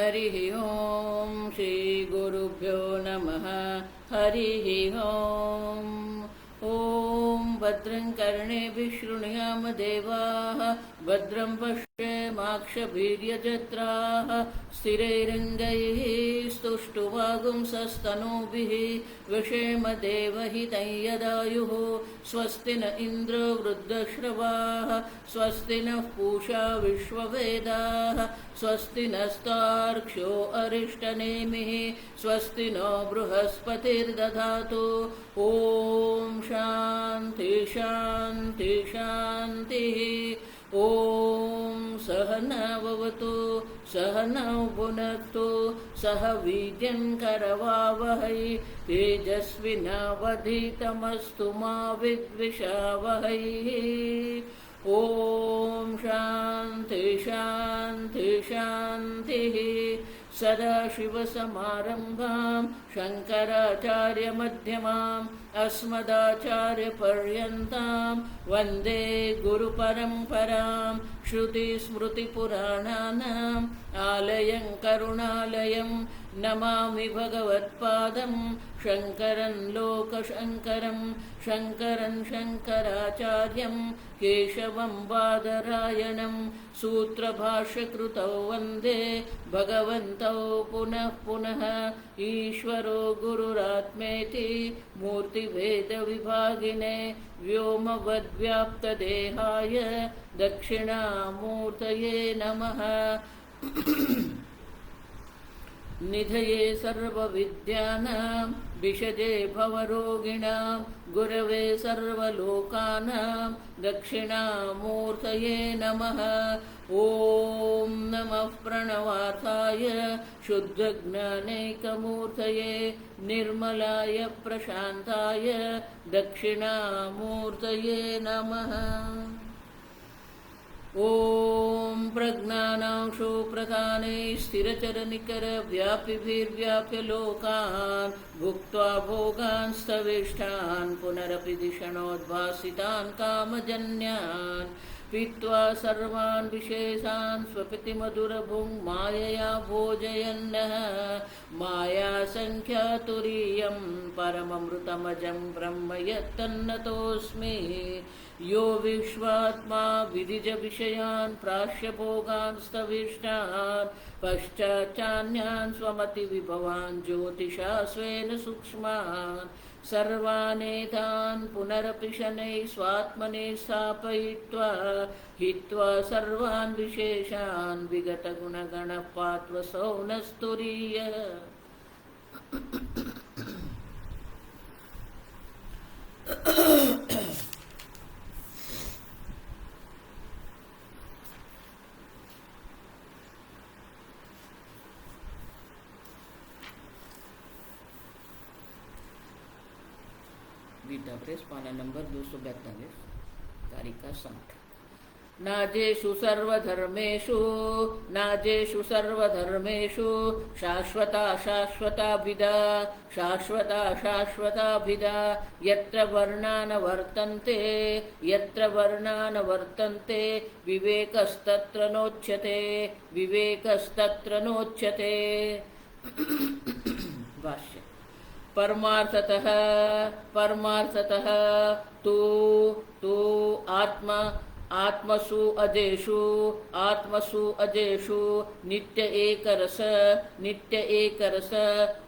हरिः ओम श्री गुरुभ्यो नमः। हरिः ओम। ओम भद्रं कर्णेभिः शृणुयाम देवाः, भद्रं पश्येमाक्षभिर्यजत्राः, स्थिरैरङ्गैः स्तुष्टुवागुंसस्तनूभिः व्यशेम देवहितं यदायुः। स्वस्ति न इन्द्रो वृद्धश्रवाः, स्वस्ति नः पूषा विश्ववेदाः, स्वस्ति नस्तार्क्ष्यो अरिष्टनेमिः, स्वस्ति नो बृहस्पतिर्दधातु। ओम शांति शांति शांतिः। ओम सहनाववतु सहनौ भुनक्तु सह वीर्यं करवावहै, तेजस्विनावधीतमस्तु मा विद्विषावहै। ओम शांति शांति शांतिः। सदाशिवसमारम्भां शङ्कराचार्यमध्यमाम् अस्मदाचार्यपर्यन्तां वन्दे गुरुपरम्परां। श्रुतिस्मृतिपुराणानाम् आलयं करुणालयं नमामि भगवत्पादं शङ्करं लोकशङ्करं। शङ्करं शङ्कराचार्यं केशवं बादरायणं सूत्रभाष्यकृतौ वन्दे भगवन्तौ पुनः पुनः। ईश्वरो गुरुरात्मेति मूर्तिभेदविभागिने व्योमवद्व्याप्तदेहाय दक्षिणामूर्तये नमः। निधये सर्वविद्यानां विषजे भवरोगिणां गुरवे सर्वलोकानां दक्षिणामूर्तये नमः। ओम नमः प्रणवार्थाय शुद्धज्ञानैकमूर्तये निर्मलाय प्रशान्ताय दक्षिणामूर्तये नमः। ओम प्रज्ञानांशो प्रधाने स्थिरचरनिकर व्यापिभिर्व्याप्य लोकान् भुक्त्वा भोगान् स्तविष्ठान् पुनरपि धिषणोद्भासितान् कामजन्यान् पीत्वा सर्वान् विशेषान् स्वपिति मधुरभुङ् मायया भोजयन्नः। मायासङ्ख्या तुरीयं परममृतमजं ब्रह्म यत्तन्नतोऽस्मि। यो विश्वात्मा विदिज विषयान् प्राश्य भोगान् स्तविष्टान् पश्चाच्चान्यान् स्वमतिविभवान् ज्योतिषा स्वेन सूक्ष्मान् सर्वानेतान् पुनरपि शनैः स्वात्मने स्थापयित्वा हित्वा सर्वान् विशेषान् विगतगुणगणः पात्वसौ न स्तुरीयः। गीता प्रेस पाना नंबर 242 कारिका 60। नाजेषु सर्वधर्मेषु नाजेषु सर्वधर्मेषु शाश्वता शाश्वताभिधा शाश्वता शाश्वताभिधा यत्र वर्णा न वर्तन्ते विवेकस्तत्र नोच्यते विवेकस्तत्र नोच्यते। भाष्य। परमार्थतः तु आत्मसु अजेषु नित्य एकरस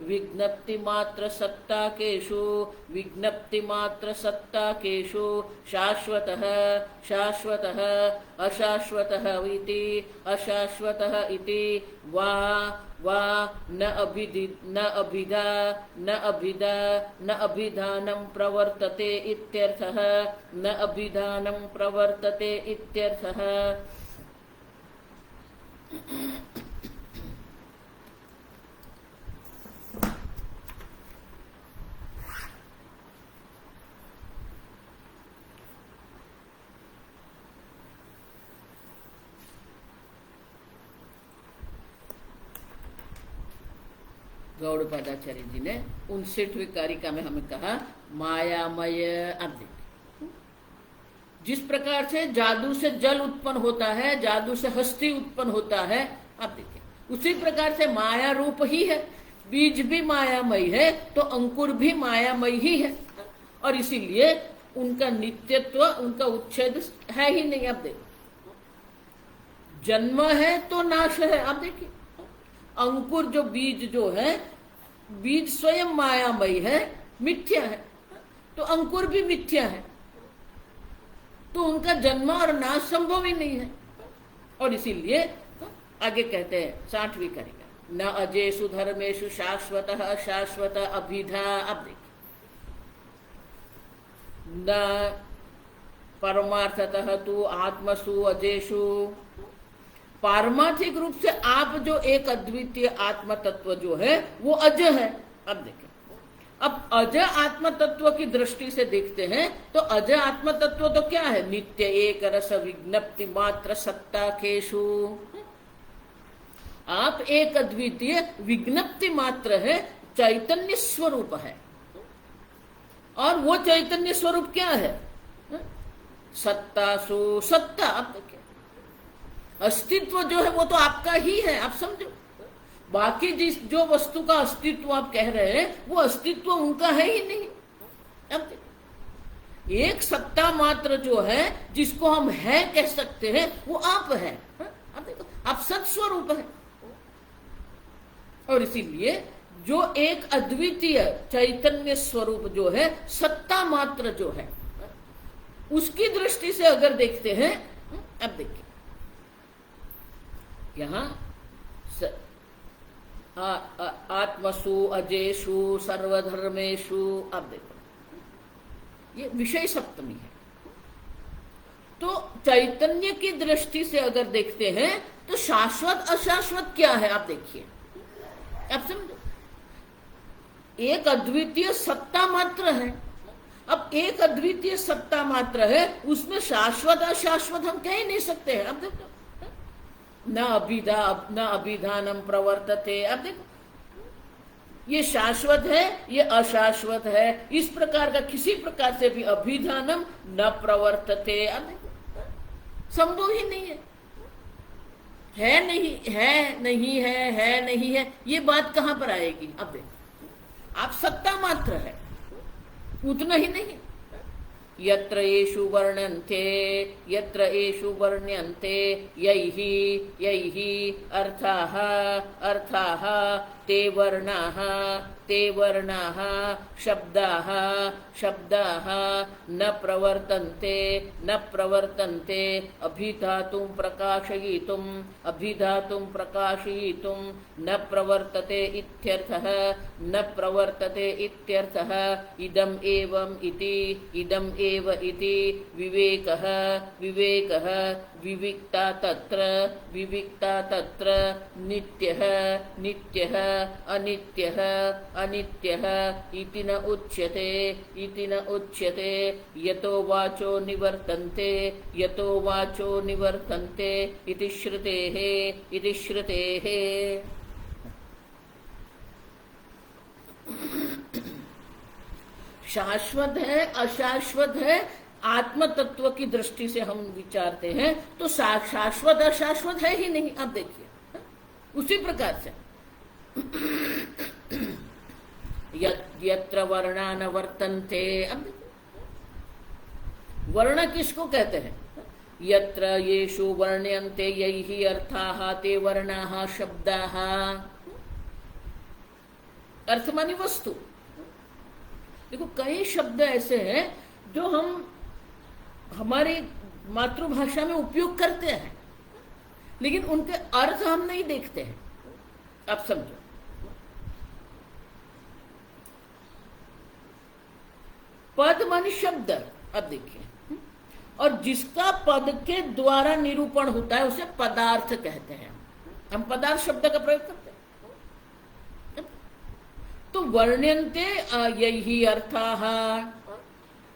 विज्ञप्ति मात्र सत्ताकेषु शाश्वतः अशाश्वतः इति वा न अभिधानं प्रवर्तते इत्यर्थः। गौड़पादाचार्य जी ने 59वीं कारिका में हमें कहा मायामय। अब देखिए जिस प्रकार से जादू से जल उत्पन्न होता है, जादू से हस्ती उत्पन्न होता है, आप देखिए उसी प्रकार से माया रूप ही है, बीज भी मायामय है तो अंकुर भी मायामय ही है, और इसीलिए उनका नित्यत्व, उनका उच्छेद है ही नहीं। आप देखिए, जन्म है तो नाश है। आप देखिए, अंकुर जो बीज जो है, बीज स्वयं मायामय है, मिथ्या है, तो अंकुर भी मिथ्या है, तो उनका जन्म और नाश संभव ही नहीं है। और इसीलिए आगे कहते हैं 60वीं करेगा, न अजेषु धर्मेषु शाश्वतः शाश्वत अभिधा। अब देखिए, न परमार्थतः तु आत्मसु अजेषु, पारमार्थिक रूप से आप जो एक अद्वितीय आत्म तत्व जो है वो अज है। अब देखें, अब अज आत्म तत्व की दृष्टि से देखते हैं तो अज आत्म तत्व तो क्या है? नित्य एक रस विज्ञप्ति मात्र सत्ता केशु। आप एक अद्वितीय विज्ञप्ति मात्र है, चैतन्य स्वरूप है, और वो चैतन्य स्वरूप क्या है? सत्तासु सत्ता। आप देखिए, अस्तित्व जो है वो तो आपका ही है, आप समझो। बाकी जो वस्तु का अस्तित्व आप कह रहे हैं वो अस्तित्व उनका है ही नहीं। अब देखो, एक सत्ता मात्र जो है जिसको हम है कह सकते हैं वो आप है। अब देखो, आप सत्स्वरूप है, और इसीलिए जो एक अद्वितीय चैतन्य स्वरूप जो है, सत्ता मात्र जो है, उसकी दृष्टि से अगर देखते हैं, अब देखिए यहां आत्मसु अजेषु सर्वधर्मेषु। अब देखो, ये विषय सप्तमी है, तो चैतन्य की दृष्टि से अगर देखते हैं तो शाश्वत अशाश्वत क्या है? आप देखिए, आप समझो, एक अद्वितीय सत्ता मात्र है। अब एक अद्वितीय सत्ता मात्र है, उसमें शाश्वत अशाश्वत हम कह ही नहीं सकते हैं। अब देखो, न अभिधानम प्रवर्तते। अब देखो, ये शाश्वत है, ये अशाश्वत है, इस प्रकार का किसी प्रकार से भी अभिधानम न प्रवर्तते। अब देखो, संभव ही नहीं है। है नहीं है, नहीं है नहीं है, ये बात कहां पर आएगी? अब देखो, आप सत्ता मात्र है, उतना ही नहीं। यत्र येषु वर्ण्यन्ते, यत्र येषु वर्ण्यन्ते यैहि यैहि अर्थाः अर्थाः ते वर्णाः शब्दाः शब्दाः न प्रवर्तन्ते न प्रवर्तन्ते अभिधातुं प्रकाशयितुं न प्रवर्तते इत्यर्थः न प्रवर्तते इत्यर्थः। इदम् एवं इति इदम् एव इति विवेकः विवेकः विविक्ता तत्र नित्यः नित्यः अनित्यः अनित्यः इति न उच्यते यतो वाचो निवर्तन्ते इति श्रुतेः। शाश्वत है अशाश्वत है, आत्म तत्व की दृष्टि से हम विचारते हैं तो शाश्वत अशाश्वत है ही नहीं। अब देखिए, उसी प्रकार से यत्र वर्णा न वर्तन्ते। अब वर्ण किसको कहते हैं? यत्र येषु वर्ण्यन्ते यैहि अर्थाः ते वर्णाः शब्दाः। अर्थ मानी वस्तु। देखो, कई शब्द ऐसे हैं जो हम हमारी मातृभाषा में उपयोग करते हैं, लेकिन उनके अर्थ हम नहीं देखते हैं। आप समझो, पद मानी शब्द। अब देखिए, और जिसका पद के द्वारा निरूपण होता है उसे पदार्थ कहते हैं। हम पदार्थ शब्द का प्रयोग करते हैं। तो वर्ण्यन्ते यही अर्थाः,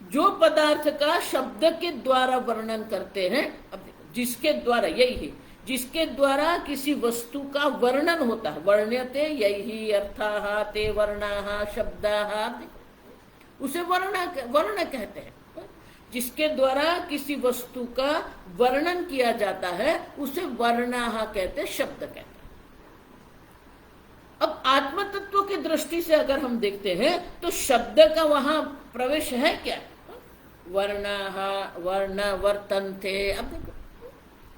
जो पदार्थ का शब्द के द्वारा वर्णन करते हैं। अब देखो, जिसके द्वारा, यही जिसके द्वारा किसी वस्तु का वर्णन होता है, वर्ण्यते यही अर्थाः ते वर्णाः शब्दाः, उसे वर्ण कहते हैं। जिसके द्वारा किसी वस्तु का वर्णन किया जाता है उसे वर्णाः कहते हैं, शब्द कहते हैं। आत्म तत्व की दृष्टि से अगर हम देखते हैं तो शब्द का वहां प्रवेश है क्या? वर्ण वर्तन्ते, अब देखो,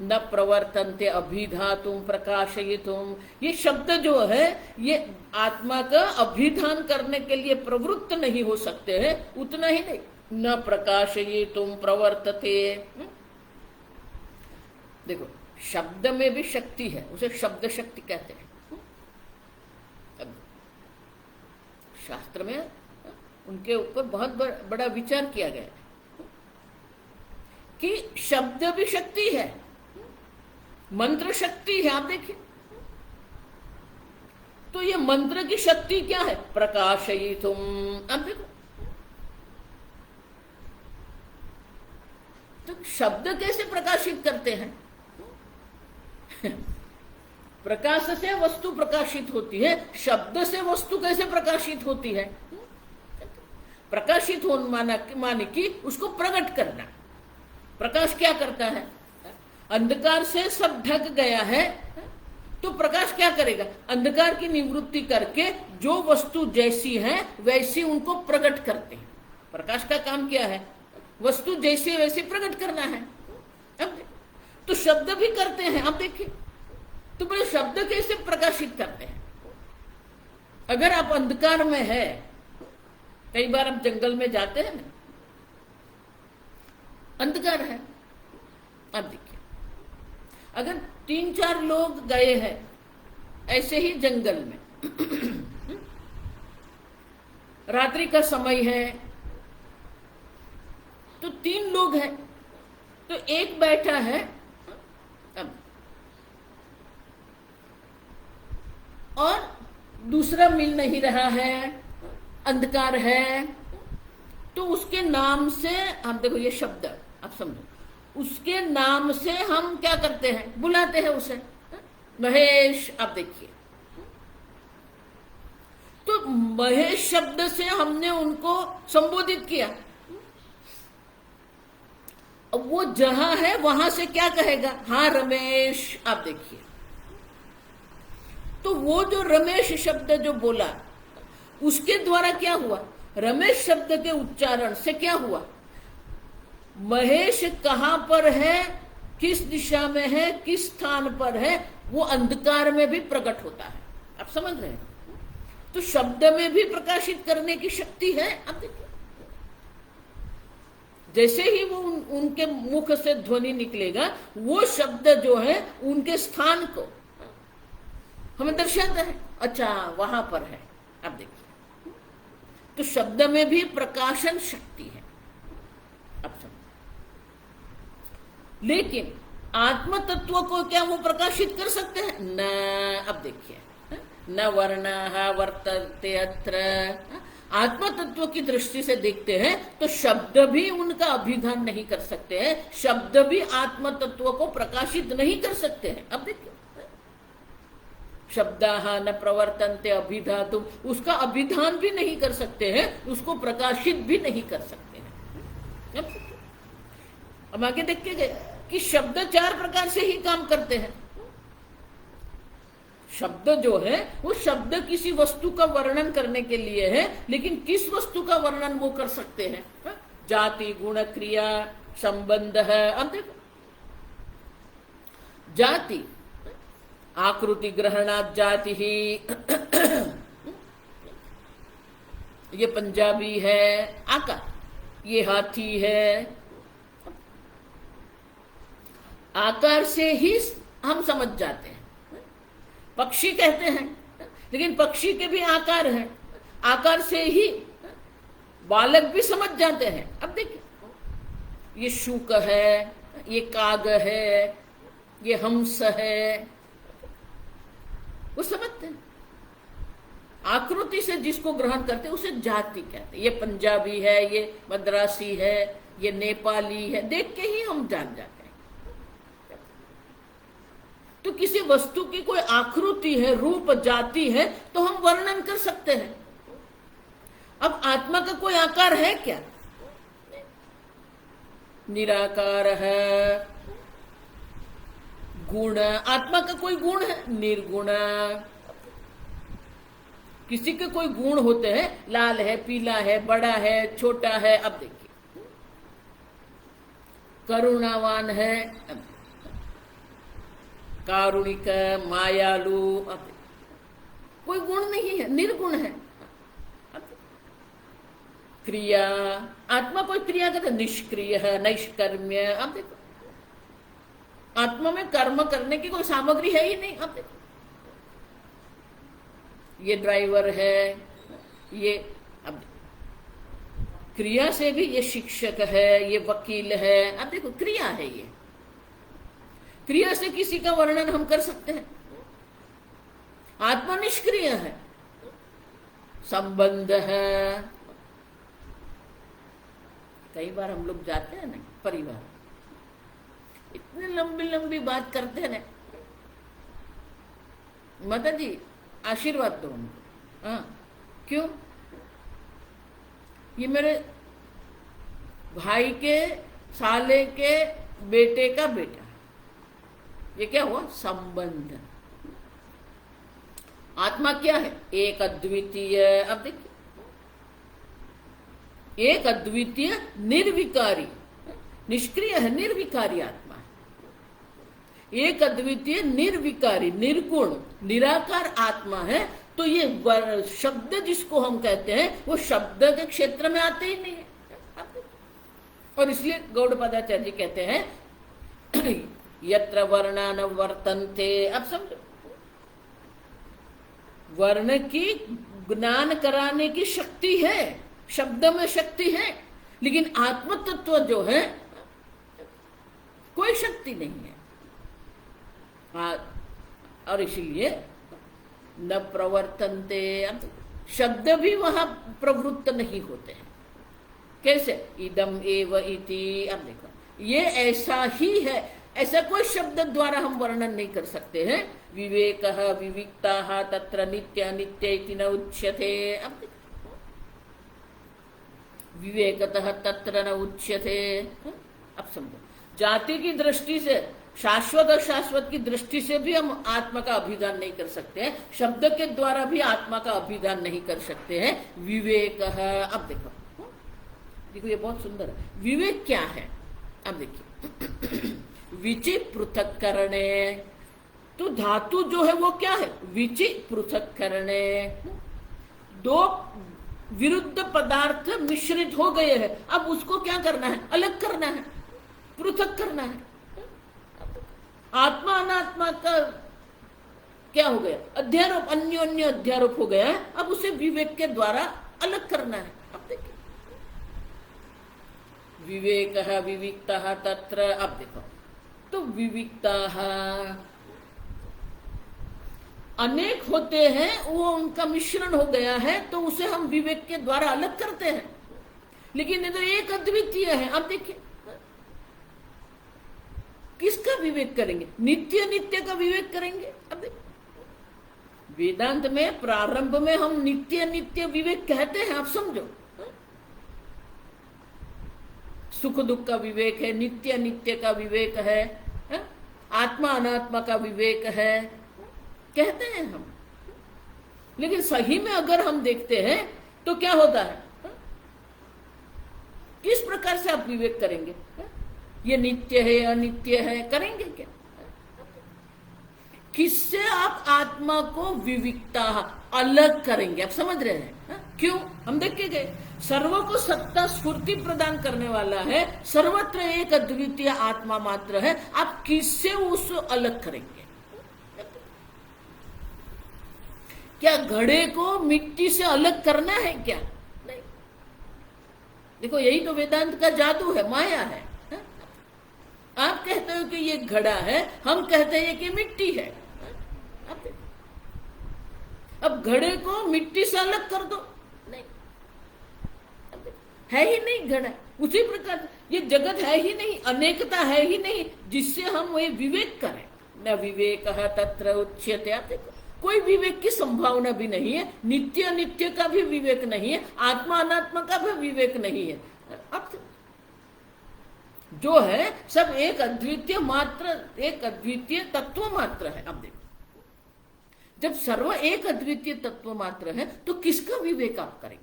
न प्रवर्तन्ते अभिधातुम प्रकाशयितुम, ये शब्द जो है ये आत्मा का अभिधान करने के लिए प्रवृत्त नहीं हो सकते हैं। उतना ही नहीं, न प्रकाशयितुम प्रवर्तते। देखो, शब्द में भी शक्ति है, उसे शब्द शक्ति कहते हैं। शास्त्र में उनके ऊपर बहुत बड़ा विचार किया गया है कि शब्द भी शक्ति है, मंत्र शक्ति है। आप देखिए, तो ये मंत्र की शक्ति क्या है? प्रकाशयितुम। अब देखो, तो शब्द कैसे प्रकाशित करते हैं? प्रकाश से वस्तु प्रकाशित होती है, शब्द से वस्तु कैसे प्रकाशित होती है? प्रकाशित होना माने कि उसको प्रकट करना। प्रकाश क्या करता है? अंधकार से सब ढक गया है, तो प्रकाश क्या करेगा? अंधकार की निवृत्ति करके जो वस्तु जैसी है वैसी उनको प्रकट करते हैं। प्रकाश का काम क्या है? वस्तु जैसे वैसे प्रकट करना है। अब तो शब्द भी करते हैं। आप देखिए, तो बड़े शब्द कैसे प्रकाशित करते हैं? अगर आप अंधकार में है, कई बार आप जंगल में जाते हैं ना, अंधकार है। अब देखिए, अगर 3-4 लोग गए हैं ऐसे ही जंगल में, रात्रि का समय है, तो 3 लोग हैं, तो एक बैठा है, अब और दूसरा मिल नहीं रहा है, अंधकार है, तो उसके नाम से हम देखो, ये शब्द आप समझो, उसके नाम से हम क्या करते हैं? बुलाते हैं उसे, महेश। आप देखिए, तो महेश शब्द से हमने उनको संबोधित किया। अब वो जहां है वहां से क्या कहेगा? हाँ रमेश। आप देखिए, तो वो जो रमेश शब्द जो बोला, उसके द्वारा क्या हुआ? रमेश शब्द के उच्चारण से क्या हुआ? महेश कहां पर है, किस दिशा में है, किस स्थान पर है, वो अंधकार में भी प्रकट होता है। आप समझ रहे हैं? तो शब्द में भी प्रकाशित करने की शक्ति है। आप देखिए, जैसे ही वो उनके मुख से ध्वनि निकलेगा, वो शब्द जो है उनके स्थान को हमें दर्शाता है। अच्छा, वहां पर है। अब देखिए, तो शब्द में भी प्रकाशन शक्ति है। अब समझ, लेकिन आत्म तत्व को क्या वो प्रकाशित कर सकते हैं? न। अब देखिए, न वर्णः वर्तन्ते अत्र। आत्म तत्व की दृष्टि से देखते हैं तो शब्द भी उनका अभिधान नहीं कर सकते हैं, शब्द भी आत्म तत्व को प्रकाशित नहीं कर सकते हैं। अब देखिए, शब्दाः न प्रवर्तन्ते अभिधातुम, उसका अभिधान भी नहीं कर सकते हैं, उसको प्रकाशित भी नहीं कर सकते हैं। अब आगे देख के गए कि शब्द 4 प्रकार से ही काम करते हैं। शब्द जो है वो शब्द किसी वस्तु का वर्णन करने के लिए है, लेकिन किस वस्तु का वर्णन वो कर सकते हैं? जाति, गुण, क्रिया, संबंध है। अब देखो, जाति, आकृति ग्रहणात् जाति ही, ये पंजाबी है। आकार, ये हाथी है। आकार से ही हम समझ जाते हैं। पक्षी कहते हैं, लेकिन पक्षी के भी आकार है, आकार से ही बालक भी समझ जाते हैं। अब देखिए, ये शुक है, ये काग है, ये हंस है, वो समझते हैं। आकृति से जिसको ग्रहण करते हैं उसे जाति कहते हैं। ये पंजाबी है, ये मद्रासी है, ये नेपाली है, देख के ही हम जान जाते हैं। तो किसी वस्तु की कोई आकृति है, रूप, जाति है, तो हम वर्णन कर सकते हैं। अब आत्मा का कोई आकार है क्या? निराकार है। गुण, आत्मा का कोई गुण है? निर्गुण। किसी के कोई गुण होते हैं, लाल है, पीला है, बड़ा है, छोटा है। अब देखिए, करुणावान है, कारुणिक, मायालु, अब कोई गुण नहीं है, निर्गुण है। क्रिया, आत्मा कोई क्रिया करता, निष्क्रिय है, नैष्कर्म्य। अब देखो, आत्मा में कर्म करने की कोई सामग्री है ही नहीं। अब देखो, ये ड्राइवर है, ये अब क्रिया से भी ये शिक्षक है, ये वकील है। अब देखो, क्रिया है, ये क्रिया से किसी का वर्णन हम कर सकते हैं। आत्मा निष्क्रिय है, संबंध है। कई बार हम लोग जाते हैं ना परिवार, इतनी लंबी लंबी बात करते हैं ना, माता जी आशीर्वाद दो हमको। हाँ, क्यों? ये मेरे भाई के साले के बेटे का बेटा, ये क्या हुआ? संबंध। आत्मा क्या है? एक अद्वितीय। अब देखिए, एक अद्वितीय निर्विकारी, निष्क्रिय है, निर्विकारी आत्मा है। एक अद्वितीय निर्विकारी, निर्गुण, निराकार आत्मा है। तो ये शब्द जिसको हम कहते हैं, वो शब्द के क्षेत्र में आते ही नहीं है। और इसलिए गौड़पादाचार्य जी कहते हैं यत्र वर्णा न वर्तन्ते। अब समझो, वर्ण की ज्ञान कराने की शक्ति है, शब्द में शक्ति है, लेकिन आत्म तत्व जो है कोई शक्ति नहीं है। और इसलिए न प्रवर्तन्ते, शब्द भी वहां प्रवृत्त नहीं होते हैं। कैसे? इदम एव इति। अब देखो, ये ऐसा ही है, ऐसा कोई शब्द द्वारा हम वर्णन नहीं कर सकते हैं। विवेकः विविक्ताः तत्र नित्य अनित्य इति न उच्यते। अब विवेकतः तत्र न उच्यते। अब समझो, जाति की दृष्टि से, शाश्वत और शाश्वत की दृष्टि से भी हम आत्मा का अभिधान नहीं कर सकते हैं, शब्द के द्वारा भी आत्मा का अभिधान नहीं कर सकते हैं। विवेकः, अब देखो, देखो ये बहुत सुंदर है। विवेक क्या है? अब देखिए, विचि पृथक करणे। तो धातु जो है वो क्या है? विचि पृथक करणे। दो विरुद्ध पदार्थ मिश्रित हो गए हैं, अब उसको क्या करना है? अलग करना है, पृथक करना है। आत्मा अनात्मा का क्या हो गया? अध्यारोप, अन्योन्य अध्यारोप हो गया है। अब उसे विवेक के द्वारा अलग करना है। अब देखिए, विवेकः विविक्तः तत्र। अब देखो, तो विविक्ताः अनेक होते हैं, वो उनका मिश्रण हो गया है, तो उसे हम विवेक के द्वारा अलग करते हैं। लेकिन ये तो एक अद्वितीय है। अब देखिए, किसका विवेक करेंगे? नित्य नित्य का विवेक करेंगे। अब देखिए, वेदांत में प्रारंभ में हम नित्य नित्य विवेक कहते हैं। आप समझो, सुख दुख का विवेक है, नित्य नित्य का विवेक है, आत्मा अनात्मा का विवेक है, कहते हैं हम। लेकिन सही में अगर हम देखते हैं तो क्या होता है? किस प्रकार से आप विवेक करेंगे? ये नित्य है, अनित्य है, करेंगे क्या? किससे आप आत्मा को विविक्ता अलग करेंगे? आप समझ रहे हैं? क्यों? हम देख के गए, सर्व को सत्ता स्फूर्ति प्रदान करने वाला है, सर्वत्र एक अद्वितीय आत्मा मात्र है। आप किससे उसको अलग करेंगे? क्या घड़े को मिट्टी से अलग करना है क्या? नहीं। देखो, यही तो वेदांत का जादू है, माया है। आप कहते हो कि ये घड़ा है, हम कहते हैं कि मिट्टी है। अब घड़े को मिट्टी से अलग कर दो, नहीं, है ही नहीं घड़ा। उसी प्रकार ये जगत है ही नहीं, अनेकता है ही नहीं, जिससे हम वही विवेक करें। न विवेकः तत्र उच्यते। आप देखो, कोई विवेक की संभावना भी नहीं है, नित्य अनित्य का भी विवेक नहीं है, आत्मा अनात्मा का भी विवेक नहीं है। अब जो है सब एक अद्वितीय मात्र, एक अद्वितीय तत्व मात्र है। अब देखो, जब सर्व एक अद्वितीय तत्व मात्र है तो किसका विवेक आप करेंगे?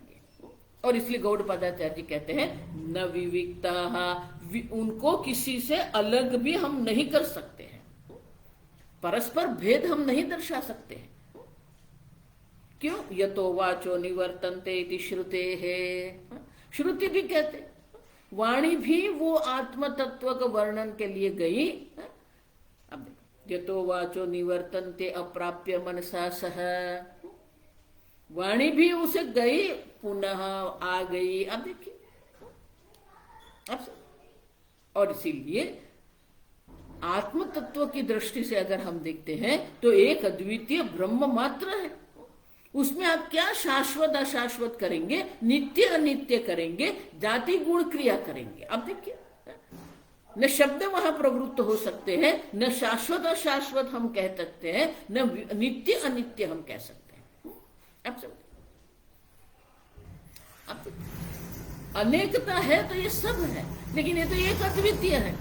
और इसलिए गौड़पादाचार्य जी कहते हैं न विविक्ता, उनको किसी से अलग भी हम नहीं कर सकते हैं, परस्पर भेद हम नहीं दर्शा सकते हैं। क्यों? यतो वाचो निवर्तन्ते इति श्रुते है। श्रुति भी कहते, वाणी भी वो आत्म तत्व का वर्णन के लिए गई। अब यतो वाचो निवर्तन्ते अप्राप्य मनसा सह, वाणी भी उसे गई, पुनः आ गई। अब देखिए, और इसीलिए आत्म तत्व की दृष्टि से अगर हम देखते हैं तो एक अद्वितीय ब्रह्म मात्र है। उसमें आप क्या शाश्वत अशाश्वत करेंगे, नित्य अनित्य करेंगे, जाति गुण क्रिया करेंगे। अब देखिए, न शब्द वहां प्रवृत्त हो सकते हैं, न शाश्वत अशाश्वत हम कह सकते हैं, न नित्य अनित्य हम कह सकते हैं। अब समझ, अनेकता है तो ये सब है, लेकिन ये तो एक अद्वितीय है,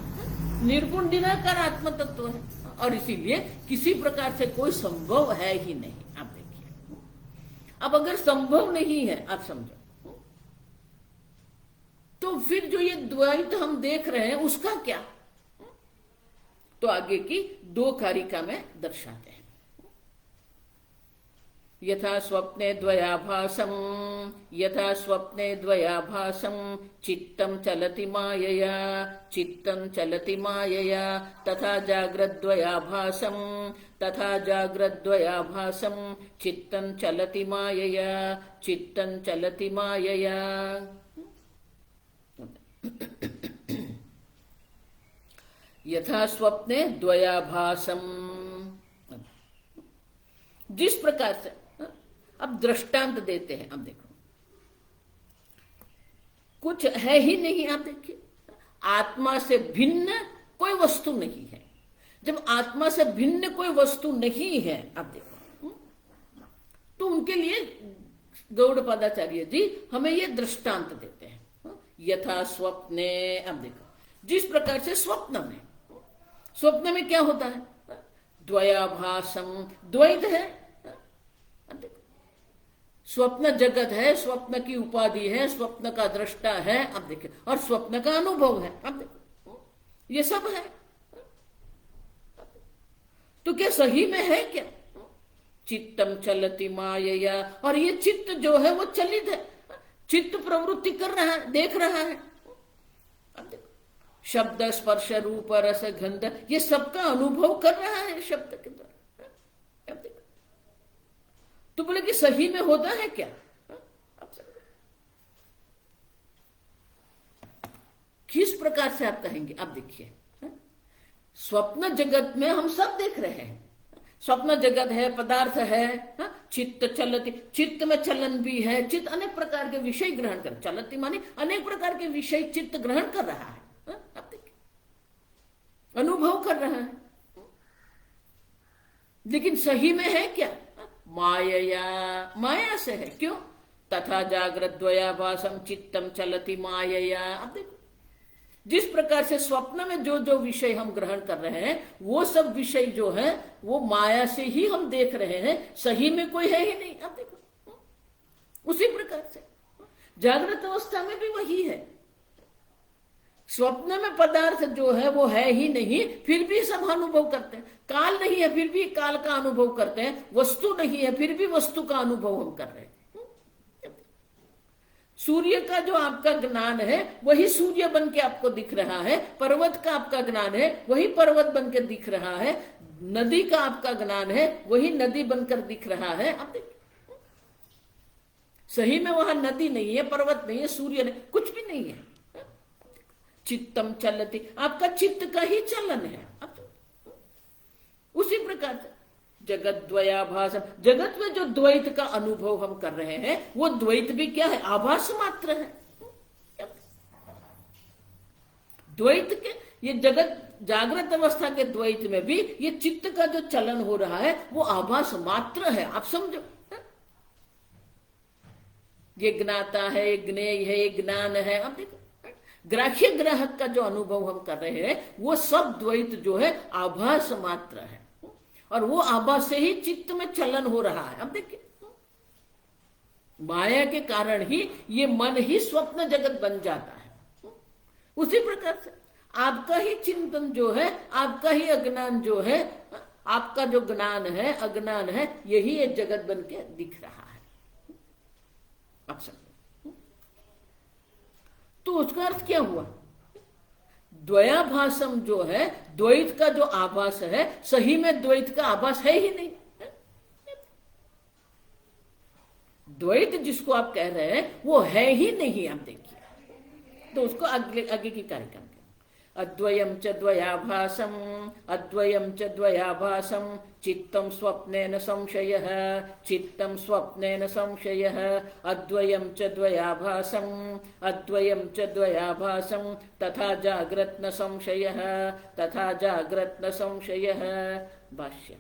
निर्गुण निराकार आत्म तत्व है, और इसीलिए किसी प्रकार से कोई संभव है ही नहीं। आप देखिए, अब अगर संभव नहीं है, आप समझो, तो फिर जो ये द्वैत हम देख रहे हैं उसका क्या? तो आगे की 2 कारिका में दर्शाते हैं। यथा स्वप्ने द्वयाभासम, यथा स्वप्ने द्वयाभासम चित्तम चलति मायया, चित्तं चलति मायया, तथा जाग्रद्वयाभासम, तथा जाग्रद्वयाभासम चित्तं चलति मायया, चित्तं चलति मायया। यथा स्वप्ने द्वयाभासम, जिस प्रकार से, अब दृष्टांत देते हैं। अब देखो, कुछ है ही नहीं। आप देखिए, आत्मा से भिन्न कोई वस्तु नहीं है। जब आत्मा से भिन्न कोई वस्तु नहीं है, अब देखो, तो उनके लिए गौड़पादाचार्य जी हमें ये दृष्टांत देते हैं। यथा स्वप्ने, अब देखो, जिस प्रकार से स्वप्न में क्या होता है? द्वयाभासम, द्वैत है। स्वप्न जगत है, स्वप्न की उपाधि है, स्वप्न का दृष्टा है। अब देखिए, और स्वप्न का अनुभव है। अब देखो, ये सब है। तो क्या सही में है क्या? चित्तम चलति मायया, और ये चित्त जो है वो चलित है, चित्त प्रवृत्ति कर रहा है, देख रहा है। अब देखो, शब्द स्पर्श रूप रस गंध, ये सबका अनुभव कर रहा है शब्द के द्वारा। अब देखो, तो बोले कि सही में होता है क्या? किस प्रकार से आप कहेंगे? अब देखिए, स्वप्न जगत में हम सब देख रहे हैं। स्वप्न जगत है, पदार्थ है, चित्त चलती, चित्त में चलन भी है। चित्त अनेक प्रकार के विषय ग्रहण कर, चलती माने अनेक प्रकार के विषय चित्त ग्रहण कर रहा है। अब देखिए, अनुभव कर रहा है, लेकिन सही में है क्या? मायया, माया से है। क्यों? तथा जागृत द्वयाभासम चित्तम चलति मायया। अब देखो, जिस प्रकार से स्वप्न में जो जो विषय हम ग्रहण कर रहे हैं, वो सब विषय जो है वो माया से ही हम देख रहे हैं, सही में कोई है ही नहीं। अब देखो, उसी प्रकार से जागृत अवस्था में भी वही है। स्वप्न में पदार्थ जो है वो है ही नहीं, फिर भी सब अनुभव करते हैं। काल नहीं है, फिर भी काल का अनुभव करते हैं। वस्तु नहीं है, फिर भी वस्तु का अनुभव हम कर रहे हैं। सूर्य का जो आपका ज्ञान है वही सूर्य बन के आपको दिख रहा है। पर्वत का आपका ज्ञान है वही पर्वत बन के दिख रहा है। नदी का आपका ज्ञान है वही नदी बनकर दिख रहा है। अब देखिए, सही में वहां नदी नहीं है, पर्वत नहीं है, सूर्य नहीं, कुछ भी नहीं है। चित्तम चलति, आपका चित्त का ही चलन है। अब उसी प्रकार से जगत द्वयाभास, जगत में जो द्वैत का अनुभव हम कर रहे हैं वो द्वैत भी क्या है? आभास मात्र है। द्वैत के, ये जगत जागृत अवस्था के द्वैत में भी ये चित्त का जो चलन हो रहा है वो आभास मात्र है। आप समझो, ये ज्ञाता है, ज्ञेय है, ज्ञान है। अब देखो, ग्राह्य ग्राहक का जो अनुभव हम कर रहे हैं वो सब द्वैत जो है आभास मात्र है। और वो आभास से ही चित्त में चलन हो रहा है। अब देखिए, माया के कारण ही ये मन ही स्वप्न जगत बन जाता है। उसी प्रकार से आपका ही चिंतन जो है, आपका ही अज्ञान जो है, आपका जो ज्ञान है, अज्ञान है, यही एक जगत बन के दिख रहा है। अब समझो, तो उसका अर्थ क्या हुआ? द्वयाभासम जो है, द्वैत का जो आभास है, सही में द्वैत का आभास है ही नहीं। द्वैत जिसको आप कह रहे हैं वो है ही नहीं। आप देखिए, तो उसको आगे की कार्यक्रम अद्वयम च द्वयाभासम, अद्वयम च द्वयाभासम, चित्तम स्वप्नेन संशयः, चित्तम स्वप्नेन संशयः, अद्वयम च द्वयाभासम, अद्वयम च द्वयाभासम, तथा जाग्रत् न संशयः, तथा जाग्रत् न संशयः। भाष्य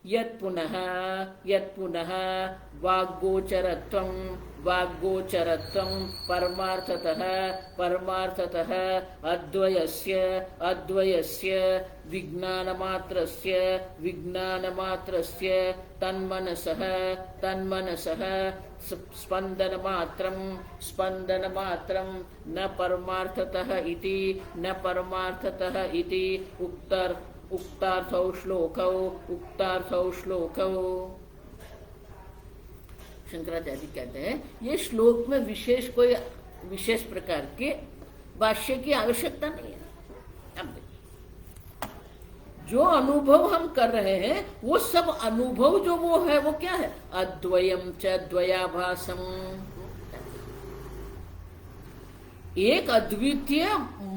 यत्पुनः यत्पुनः वाग्गोचरत्वं वाग्गोचरत्वं परमार्थतः परमार्थतः अद्वयस्य अद्वयस्य विज्ञानमात्रस्य विज्ञानमात्रस्य तन्मनसः तन्मनसः स्पन्दनमात्रं स्पन्दनमात्रं न परमार्थतः इति न परमार्थतः इति उक्तार्थौ श्लोकौ। शंकराचार्य कहते हैं ये श्लोक में विशेष कोई विशेष प्रकार के भाष्य की आवश्यकता नहीं है। अब जो अनुभव हम कर रहे हैं वो सब अनुभव जो वो है वो क्या है? अद्वयम च द्वयाभासम, एक अद्वितीय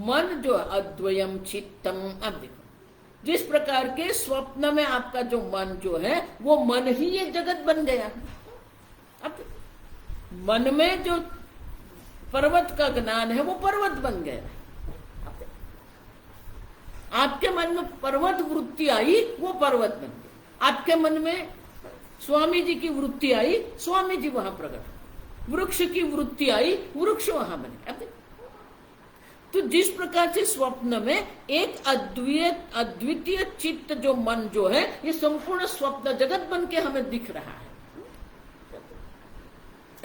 मन जो अद्वयम चित्तम। अब देखो, जिस प्रकार के स्वप्न में आपका जो मन जो है वो मन ही ये जगत बन गया। अब मन में जो पर्वत का ज्ञान है वो पर्वत बन गया। आपके मन में पर्वत वृत्ति आई, वो पर्वत बन गया। आपके मन में स्वामी जी की वृत्ति आई, स्वामी जी वहां प्रकट। वृक्ष की वृत्ति आई, वृक्ष वहां बने। तो जिस प्रकार से स्वप्न में एक अद्वितीय चित्त जो मन जो है, ये संपूर्ण स्वप्न जगत बन के हमें दिख रहा है।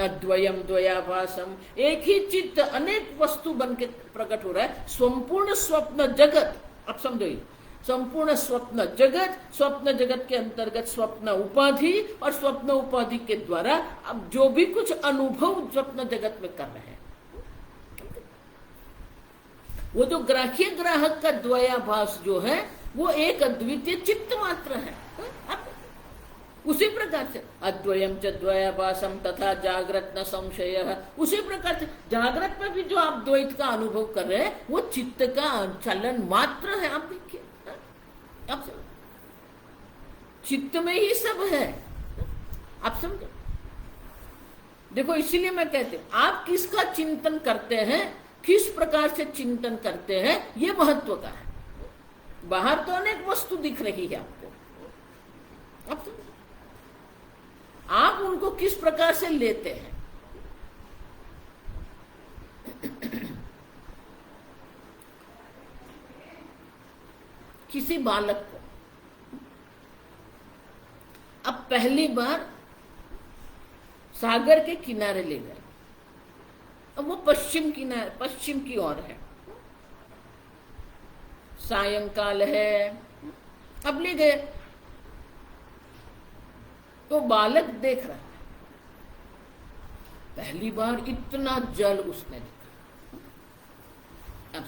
अद्वयम द्वयाभासम, एक ही चित्त अनेक वस्तु बन के प्रकट हो रहा है। संपूर्ण स्वप्न जगत, अब समझो, संपूर्ण स्वप्न जगत, स्वप्न जगत के अंतर्गत स्वप्न उपाधि, और स्वप्न उपाधि के द्वारा अब जो भी कुछ अनुभव स्वप्न जगत में कर रहे हैं, वो जो ग्राह्य ग्राहक का द्वयाभास जो है वो एक अद्वितीय चित्त मात्र है। उसी प्रकार से अद्वयम च द्वयाभासम तथा जागृत न संशय, उसी प्रकार से जागृत में भी जो आप द्वैत का अनुभव कर रहे हैं वो चित्त का चलन मात्र है। आप देखिए, आप चित्त में ही सब है। आप समझो, देखो, इसीलिए मैं कहते हूं आप किसका चिंतन करते हैं, किस प्रकार से चिंतन करते हैं, ये महत्व का है। बाहर तो अनेक वस्तु दिख रही है आपको, आप उनको किस प्रकार से लेते हैं। किसी बालक को अब पहली बार सागर के किनारे ले गए, अब वो पश्चिम की ओर है, सायंकाल है, अब ले गए तो बालक देख रहा है, पहली बार इतना जल उसने देखा। अब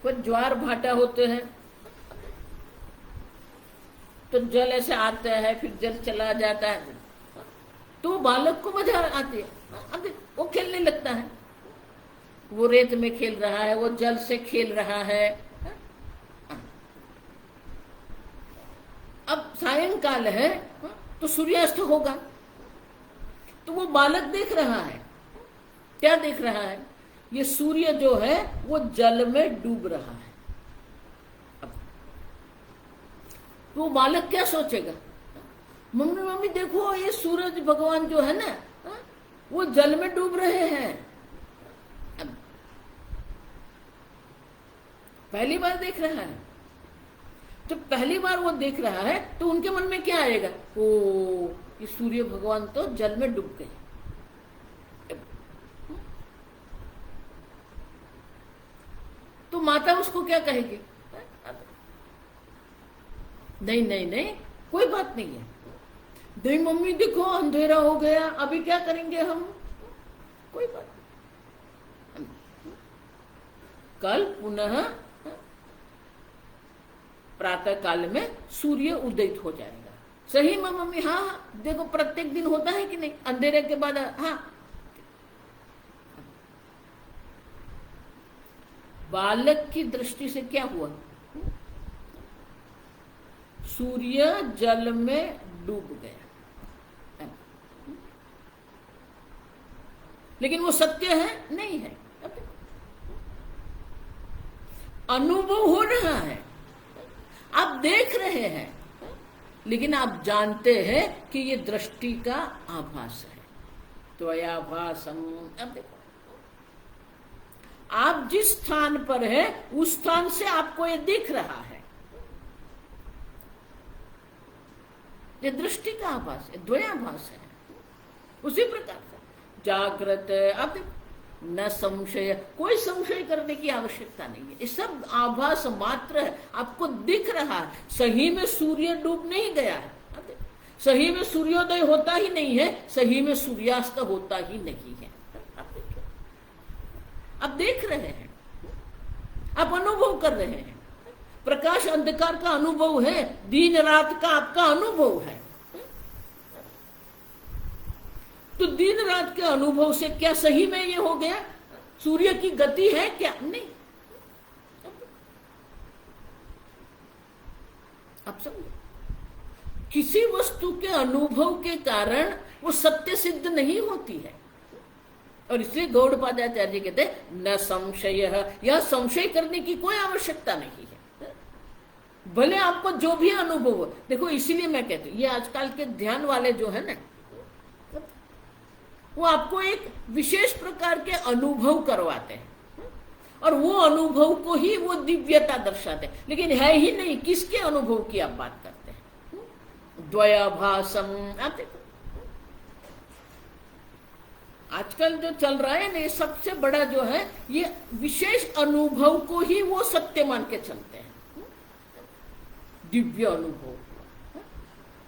कोई ज्वार भाटा होते हैं तो जल ऐसे आता है, फिर जल चला जाता है, तो बालक को मजा आती है। अब वो खेलने लगता है, वो रेत में खेल रहा है, वो जल से खेल रहा है। अब सायंकाल है तो सूर्यास्त होगा, तो वो बालक देख रहा है, क्या देख रहा है? ये सूर्य जो है वो जल में डूब रहा है। अब तो वो बालक क्या सोचेगा? मम्मी मम्मी देखो, ये सूरज भगवान जो है ना वो जल में डूब रहे हैं। अब पहली बार देख रहा है तो पहली बार वो देख रहा है तो उनके मन में क्या आएगा, ओ ये सूर्य भगवान तो जल में डूब गए। तो माता उसको क्या कहेगी, नहीं नहीं नहीं कोई बात नहीं है, नहीं मम्मी देखो अंधेरा हो गया, अभी क्या करेंगे हम, कोई बात नहीं, कल पुनः प्रातः काल में सूर्य उदित हो जाएगा। सही में मम्मी, हाँ हाँ देखो प्रत्येक दिन होता है कि नहीं, अंधेरे के बाद, हाँ। बालक की दृष्टि से क्या हुआ, सूर्य जल में डूब गया, लेकिन वो सत्य है नहीं है, अनुभव हो रहा है, आप देख रहे हैं, लेकिन आप जानते हैं कि ये दृष्टि का आभास है। तो आभासम, अब देखो आप जिस स्थान पर है उस स्थान से आपको ये दिख रहा है, ये दृष्टि का आभास है, द्वयाभास है। उसी प्रकार से जागृत, अब देखो न संशय, कोई संशय करने की आवश्यकता नहीं है, ये सब आभास मात्र है, आपको दिख रहा है। सही में सूर्य डूब नहीं गया है, सही में सूर्योदय होता ही नहीं है, सही में सूर्यास्त होता ही नहीं है। आप देख रहे हैं, आप अनुभव कर रहे हैं, प्रकाश अंधकार का अनुभव है, दिन रात का आपका अनुभव है। तो दिन रात के अनुभव से क्या सही में ये हो गया, सूर्य की गति है क्या, नहीं। आप समझो, किसी वस्तु के अनुभव के कारण वो सत्य सिद्ध नहीं होती है। और इसलिए गौड़पादाचार्य कहते हैं न संशय, यह संशय करने की कोई आवश्यकता नहीं है, भले आपको जो भी अनुभव हो। देखो इसीलिए मैं कहती हूँ, ये आजकल के ध्यान वाले जो है ना, वो आपको एक विशेष प्रकार के अनुभव करवाते हैं, और वो अनुभव को ही वो दिव्यता दर्शाते हैं, लेकिन है ही नहीं। किसके अनुभव की आप बात करते हैं, द्वयाभासम। आप देखो आजकल जो चल रहा है ना, ये सबसे बड़ा जो है, ये विशेष अनुभव को ही वो सत्य मान के चलते हैं, दिव्य अनुभव।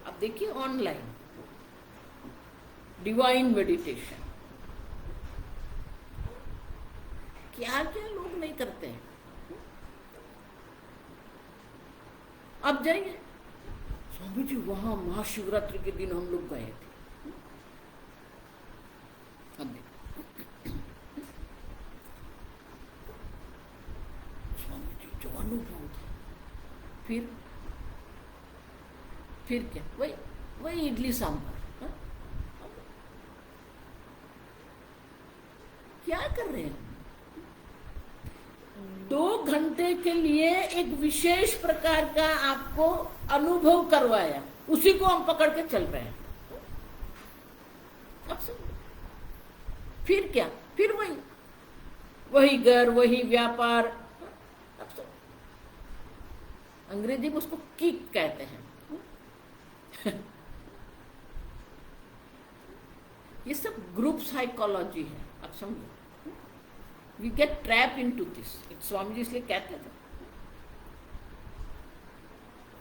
अब देखिए ऑनलाइन डिवाइन मेडिटेशन, क्या क्या लोग नहीं करते हैं। अब जाइए स्वामी जी, वहां महाशिवरात्रि के दिन हम लोग गए थे, स्वामी जी जो अनुभव था, फिर क्या, वही इडली सांभर, क्या कर रहे हैं। 2 घंटे के लिए एक विशेष प्रकार का आपको अनुभव करवाया, उसी को हम पकड़ के चल रहे हैं। अब फिर क्या, फिर वही घर, वही व्यापार। अब अंग्रेजी में उसको किक कहते हैं। ये सब ग्रुप साइकोलॉजी है, आप समझो। We get trap into this, Swami ji इसलिए कहते थे।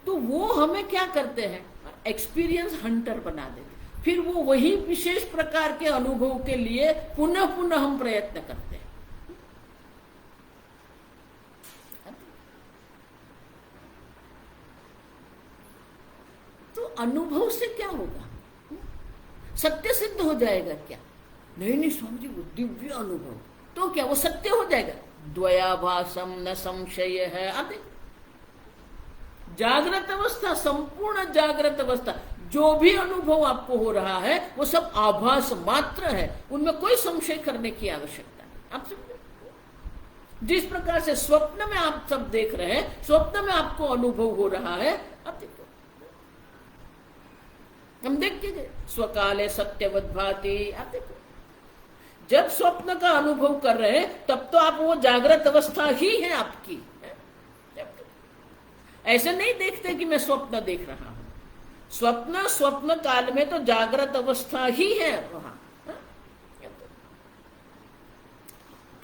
तो वो हमें क्या करते हैं, एक्सपीरियंस हंटर बना देते, फिर वो वही विशेष प्रकार के अनुभव के लिए पुनः पुनः हम प्रयत्न करते हैं। तो अनुभव से क्या होगा, सत्य सिद्ध हो जाएगा क्या, नहीं स्वामी जी वो दिव्य अनुभव, तो क्या वो सत्य हो जाएगा। द्वयाभासम न संशय है। अब जागृत अवस्था, संपूर्ण जागृत अवस्था, जो भी अनुभव आपको हो रहा है वो सब आभास मात्र है, उनमें कोई संशय करने की आवश्यकता नहीं। आप समझे, जिस प्रकार से स्वप्न में आप सब देख रहे हैं, स्वप्न में आपको अनुभव हो रहा है। अब देखो हम देखिए स्वकाले सत्यवत भाति। आप देखो जब स्वप्न का अनुभव कर रहे हैं तब तो आप वो जागृत अवस्था ही है आपकी, ऐसे नहीं देखते कि मैं स्वप्न देख रहा हूं। स्वप्न स्वप्न काल में तो जागृत अवस्था ही है वहां।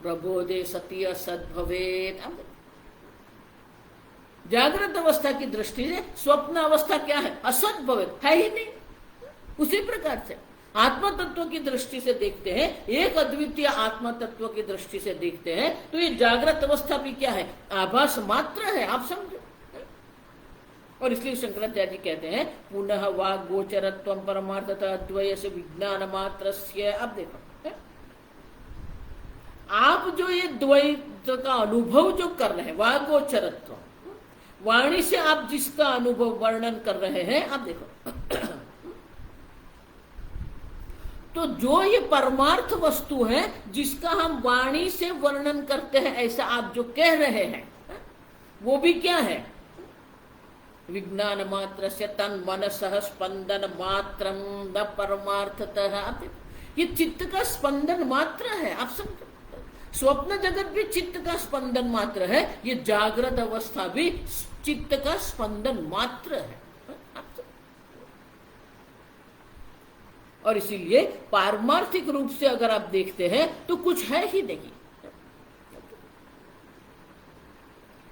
प्रबोधे सती असद्भवेत्। जागृत अवस्था की दृष्टि से स्वप्न अवस्था क्या है? असत भवेत्, है ही नहीं। उसी प्रकार से आत्म तत्व की दृष्टि से देखते हैं, एक अद्वितीय आत्म तत्व की दृष्टि से देखते हैं, तो ये जागृत अवस्था भी क्या है? आभास मात्र है। आप समझो। और इसलिए शंकराचार्य जी कहते हैं पुनः वाग गोचरत्व परमार्थतः अद्वय से विज्ञान मात्र। अब देखो, आप जो ये द्वैत का अनुभव जो कर रहे हैं, वाग गोचरत्व, वाणी से आप जिसका अनुभव वर्णन कर रहे हैं, आप देखो तो जो ये परमार्थ वस्तु है जिसका हम वाणी से वर्णन करते हैं, ऐसा आप जो कह रहे हैं, वो भी क्या है? विज्ञान मात्र से तन मनसः स्पंदन मात्रम न परमार्थतः। ये चित्त का स्पंदन मात्र है। आप समझो, स्वप्न जगत भी चित्त का स्पंदन मात्र है, ये जागृत अवस्था भी चित्त का स्पंदन मात्र है। और इसीलिए पारमार्थिक रूप से अगर आप देखते हैं तो कुछ है ही नहीं।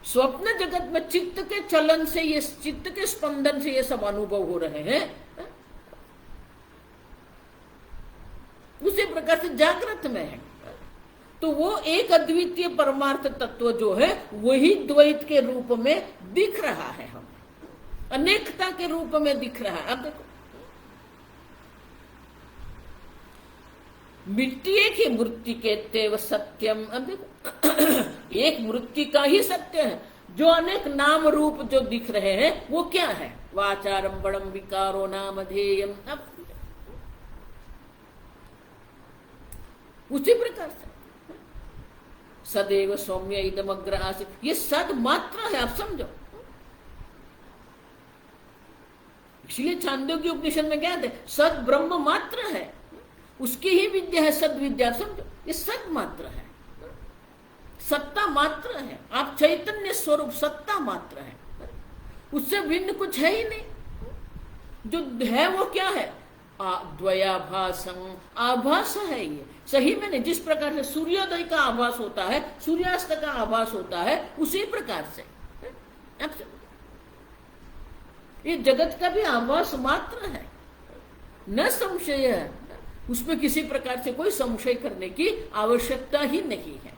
स्वप्न जगत में चित्त के चलन से, ये चित्त के स्पंदन से ये सब अनुभव हो रहे हैं। उसी प्रकार से जागृत में है, तो वो एक अद्वितीय परमार्थ तत्व जो है वही द्वैत के रूप में दिख रहा है, हमें अनेकता के रूप में दिख रहा है। अब देखो, मिट्टी एक ही मूर्ति के तेव सत्यम। अब देखो, एक मूर्ति का ही सत्य है, जो अनेक नाम रूप जो दिख रहे हैं वो क्या है? वाचारम बड़म विकारो नाम ध्येयम। अब उसी प्रकार से सदैव सौम्य इदमग्र आसित, ये सद मात्र है। आप समझो, इसलिए छांदोग्य उपनिषद में क्या है? सद ब्रह्म मात्र है, उसकी ही विद्या है सद विद्या। समझो, ये सद मात्र है, सत्ता मात्र है। आप चैतन्य स्वरूप सत्ता मात्र है, उससे भिन्न कुछ है ही नहीं। जो है वो क्या है? द्वयाभासं, आभास है ये। सही में नहीं, जिस प्रकार से सूर्योदय का आभास होता है, सूर्यास्त का आभास होता है, उसी प्रकार से ये जगत का भी आभास मात्र है, न संशय है। उसमें किसी प्रकार से कोई संशय करने की आवश्यकता ही नहीं है।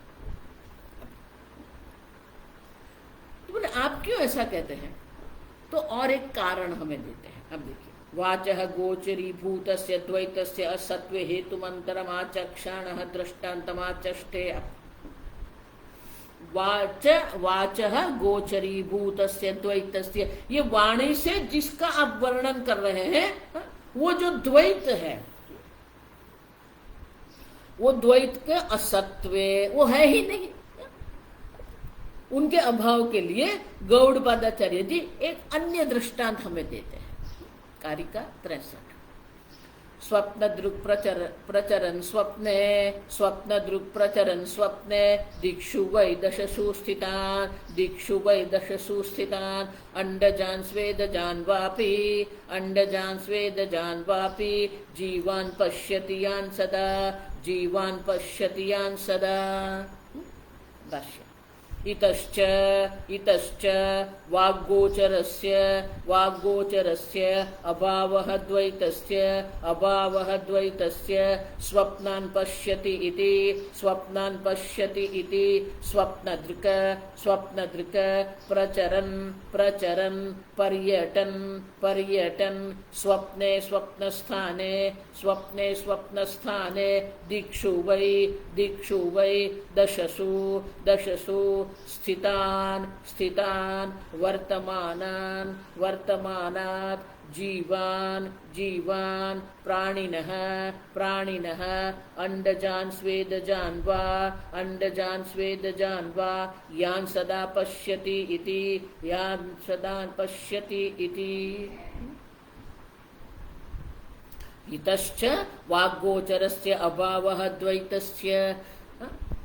तो बोले आप क्यों ऐसा कहते हैं? तो और एक कारण हमें देते हैं। अब देखिए, वाचः गोचरीभूतस्य द्वैतस्य असत्वे हेतुमन्तरम् आचक्षाणः दृष्टान्तमाचष्टे। वाचः गोचरीभूतस्य द्वैतस्य, ये वाणी से जिसका आप वर्णन कर रहे हैं वो जो द्वैत है, वो द्वैत के असत्वे, वो है ही नहीं। उनके अभाव के लिए गौड़पादाचार्य जी एक अन्य दृष्टांत हमें देते हैं। कारिका 63। स्वप्न दृक् प्रचरन स्वप्ने, स्वप्न दृक् प्रचरन स्वप्ने, दिक्षु वै दशसु स्थितान्, दिक्षु वै दशसु स्थितान्, अंडजान स्वेदजान वापि, अंडजान स्वेदजान वापि, जीवान् पश्यति यान् सदा, जीवान् पश्यति यान् सदा। भाष्य। इतश्च इतश्च वाग्गोचरस्य अभावः द्वैतस्य अभावः द्वैतस्य स्वप्नान् पश्यति इति स्वप्नान् पश्यति इति स्वप्नदृक् प्रचरन् प्रचरन् पर्यटन् पर्यटन् स्वप्ने स्वप्नस्थाने स्वप्ने स्वप्नस्थाने दिक्षु वै दशसु दशसु स्थितान् स्थितान् वर्तमानान् वर्तमानात् जीवान् जीवान् प्राणिनः प्राणिनः अंडजान् स्वेदजान् वा यान् सदा पश्यति इति यान् सदा पश्यति इति। इतश्च वाग्गोचरस्य अभावः द्वैतस्य,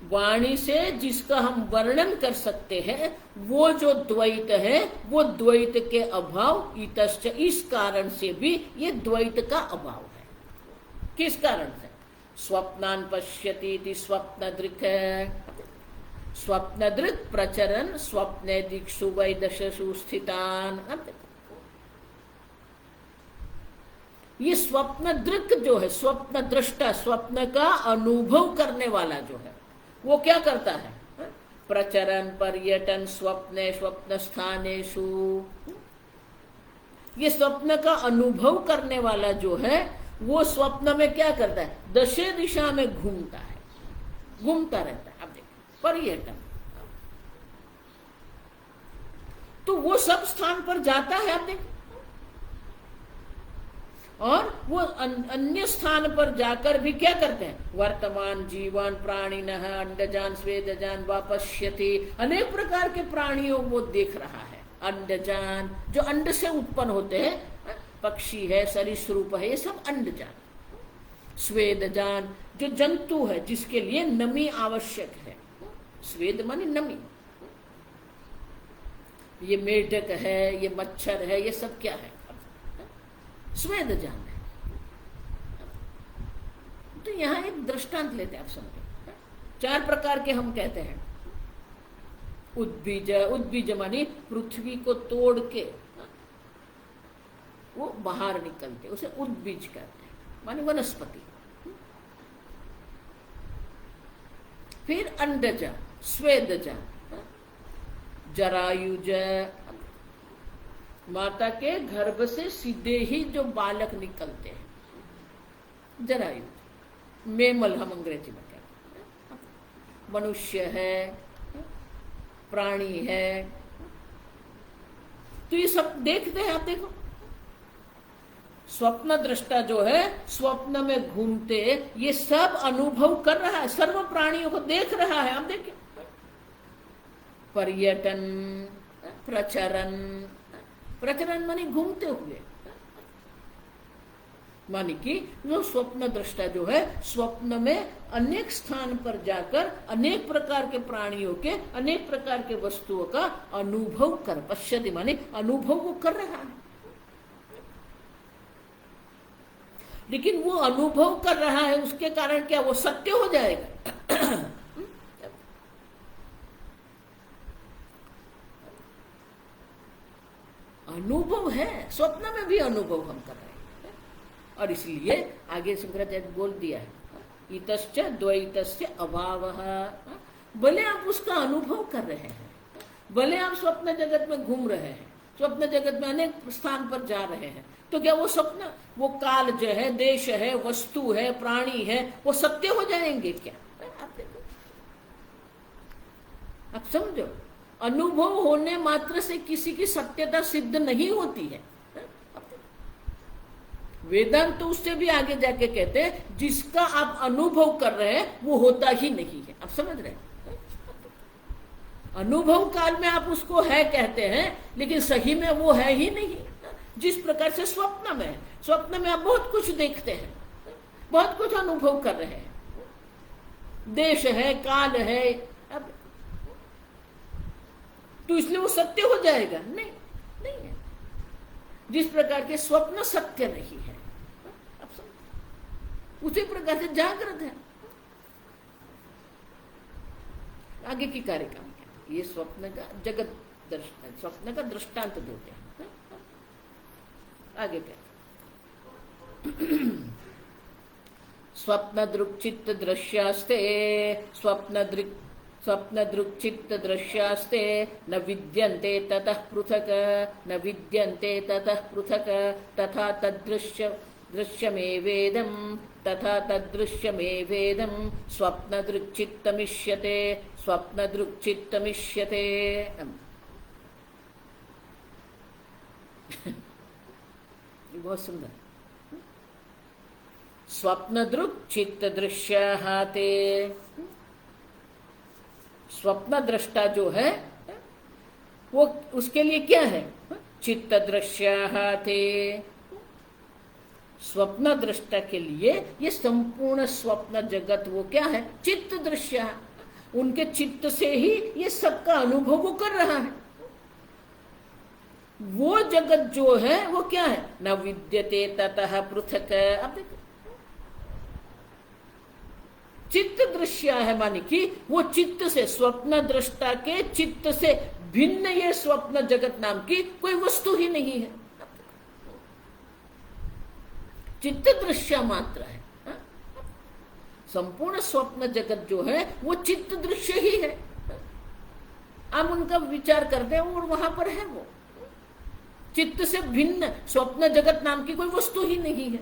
वाणी से जिसका हम वर्णन कर सकते हैं वो जो द्वैत है, वो द्वैत के अभाव इतश्च, इस कारण से भी ये द्वैत का अभाव है। किस कारण से? स्वप्नान पश्यति इति स्वप्नदृक् है, स्वप्नदृक् प्रचरन स्वप्ने दिक्षु वैदशसु स्थितान। ये स्वप्नदृक् जो है, स्वप्न दृष्टा, स्वप्न का अनुभव करने वाला जो है, वो क्या करता है? प्रचरन पर्यटन स्वप्ने स्वप्न स्थानेषु। ये स्वप्न का अनुभव करने वाला जो है वो स्वप्न में क्या करता है? दशे दिशा में घूमता है, घूमता रहता है। अब देखिए पर्यटन, तो वो सब स्थान पर जाता है। अब देखिए, और वो अन्य स्थान पर जाकर भी क्या करते हैं? वर्तमान जीवन प्राणिनः अंडजान स्वेदजान वापश्यति, अनेक प्रकार के प्राणियों वो देख रहा है। अंडजान जो अंड से उत्पन्न होते हैं, पक्षी है, सरीसृप है, ये सब अंडजान। स्वेदजान जो जंतु है, जिसके लिए नमी आवश्यक है। स्वेद माने नमी। ये मेढक है, ये मच्छर है, ये सब क्या है? स्वेदजान है। तो यहां एक दृष्टांत लेते हैं, आप समझे। 4 प्रकार के हम कहते हैं। उद्बीज, उद्बीज मानी पृथ्वी को तोड़ के वो बाहर निकलते, उसे उद्बीज कहते हैं, माने वनस्पति। फिर अंडज, स्वेदज, जरायुज, माता के गर्भ से सीधे ही जो बालक निकलते हैं, जरायु। मेमल हम अंग्रेजी में कहते हैं। मनुष्य है, प्राणी है, तो ये सब देखते हैं। आप देखो, स्वप्न दृष्टा जो है स्वप्न में घूमते ये सब अनुभव कर रहा है, सर्व प्राणियों को देख रहा है। आप देखिए, पर्यटन, प्रचरन, प्रचरण मानी घूमते हुए, मानी कि जो स्वप्न दृष्टा जो है स्वप्न में अनेक स्थान पर जाकर अनेक प्रकार के प्राणियों के, अनेक प्रकार के वस्तुओं का अनुभव कर, पश्यति माने अनुभव वो कर रहा है। लेकिन वो अनुभव कर रहा है, उसके कारण क्या वो सत्य हो जाएगा? अनुभव है, स्वप्न में भी अनुभव हम कर रहे हैं। और इसलिए आगे शंकराचार्य बोल दिया है, इतश्च द्वैतस्य अभावः। भले आप उसका अनुभव कर रहे हैं, भले आप स्वप्न जगत में घूम रहे हैं, स्वप्न जगत में अनेक स्थान पर जा रहे हैं, तो क्या वो स्वप्न, वो काल जो है, देश है, वस्तु है, प्राणी है, वो सत्य हो जाएंगे क्या? आप देखो, आप समझो, अनुभव होने मात्र से किसी की सत्यता सिद्ध नहीं होती है। वेदांत तो उससे भी आगे जाके कहते हैं जिसका आप अनुभव कर रहे हैं वो होता ही नहीं है। आप समझ रहे हैं? अनुभव काल में आप उसको है कहते हैं, लेकिन सही में वो है ही नहीं। जिस प्रकार से स्वप्न में, स्वप्न में आप बहुत कुछ देखते हैं, बहुत कुछ अनुभव कर रहे हैं, देश है, काल है, अब तो इसलिए वो सत्य हो जाएगा? नहीं, नहीं है। जिस प्रकार के स्वप्न सत्य नहीं है, अब उसी प्रकार से जागृत है। आगे की कार्यक्रम क्या? ये स्वप्न का जगत दर्शन, स्वप्न का दृष्टांत देते हैं। आगे क्या? स्वप्न दृक्चित्त दृश्यास्ते, स्वप्न दृक्चित्त दृश्यास्ते न विद्यन्ते ततः पृथक्, न विद्यन्ते ततः पृथक्, तथा तदृश्य दृश्यमेवेदं, तथा तदृश्यमेवेदं स्वप्न दृक्चित्तमिष्यते, स्वप्न दृक्चित्तमिष्यते। बहुत सुंदर। स्वप्न दृक्चित्त दृश्याते, स्वप्न दृष्टा जो है वो, उसके लिए क्या है? चित्त दृश्याते, स्वप्न दृष्टा के लिए ये संपूर्ण स्वप्न जगत वो क्या है? चित्त दृश्य। उनके चित्त से ही ये सबका अनुभव वो कर रहा है। वो जगत जो है वो क्या है, न विद्यते ततः पृथक। अब देखो चित्त दृश्य है, माने कि वो चित्त से, स्वप्न दृष्टा के चित्त से भिन्न ये स्वप्न जगत नाम की कोई वस्तु ही नहीं है। चित्त दृश्य मात्र है। संपूर्ण स्वप्न जगत जो है वो चित्त दृश्य ही है। आप उनका विचार करते हैं और वहां पर है वो चित्त से भिन्न स्वप्न जगत नाम की कोई वस्तु ही नहीं है।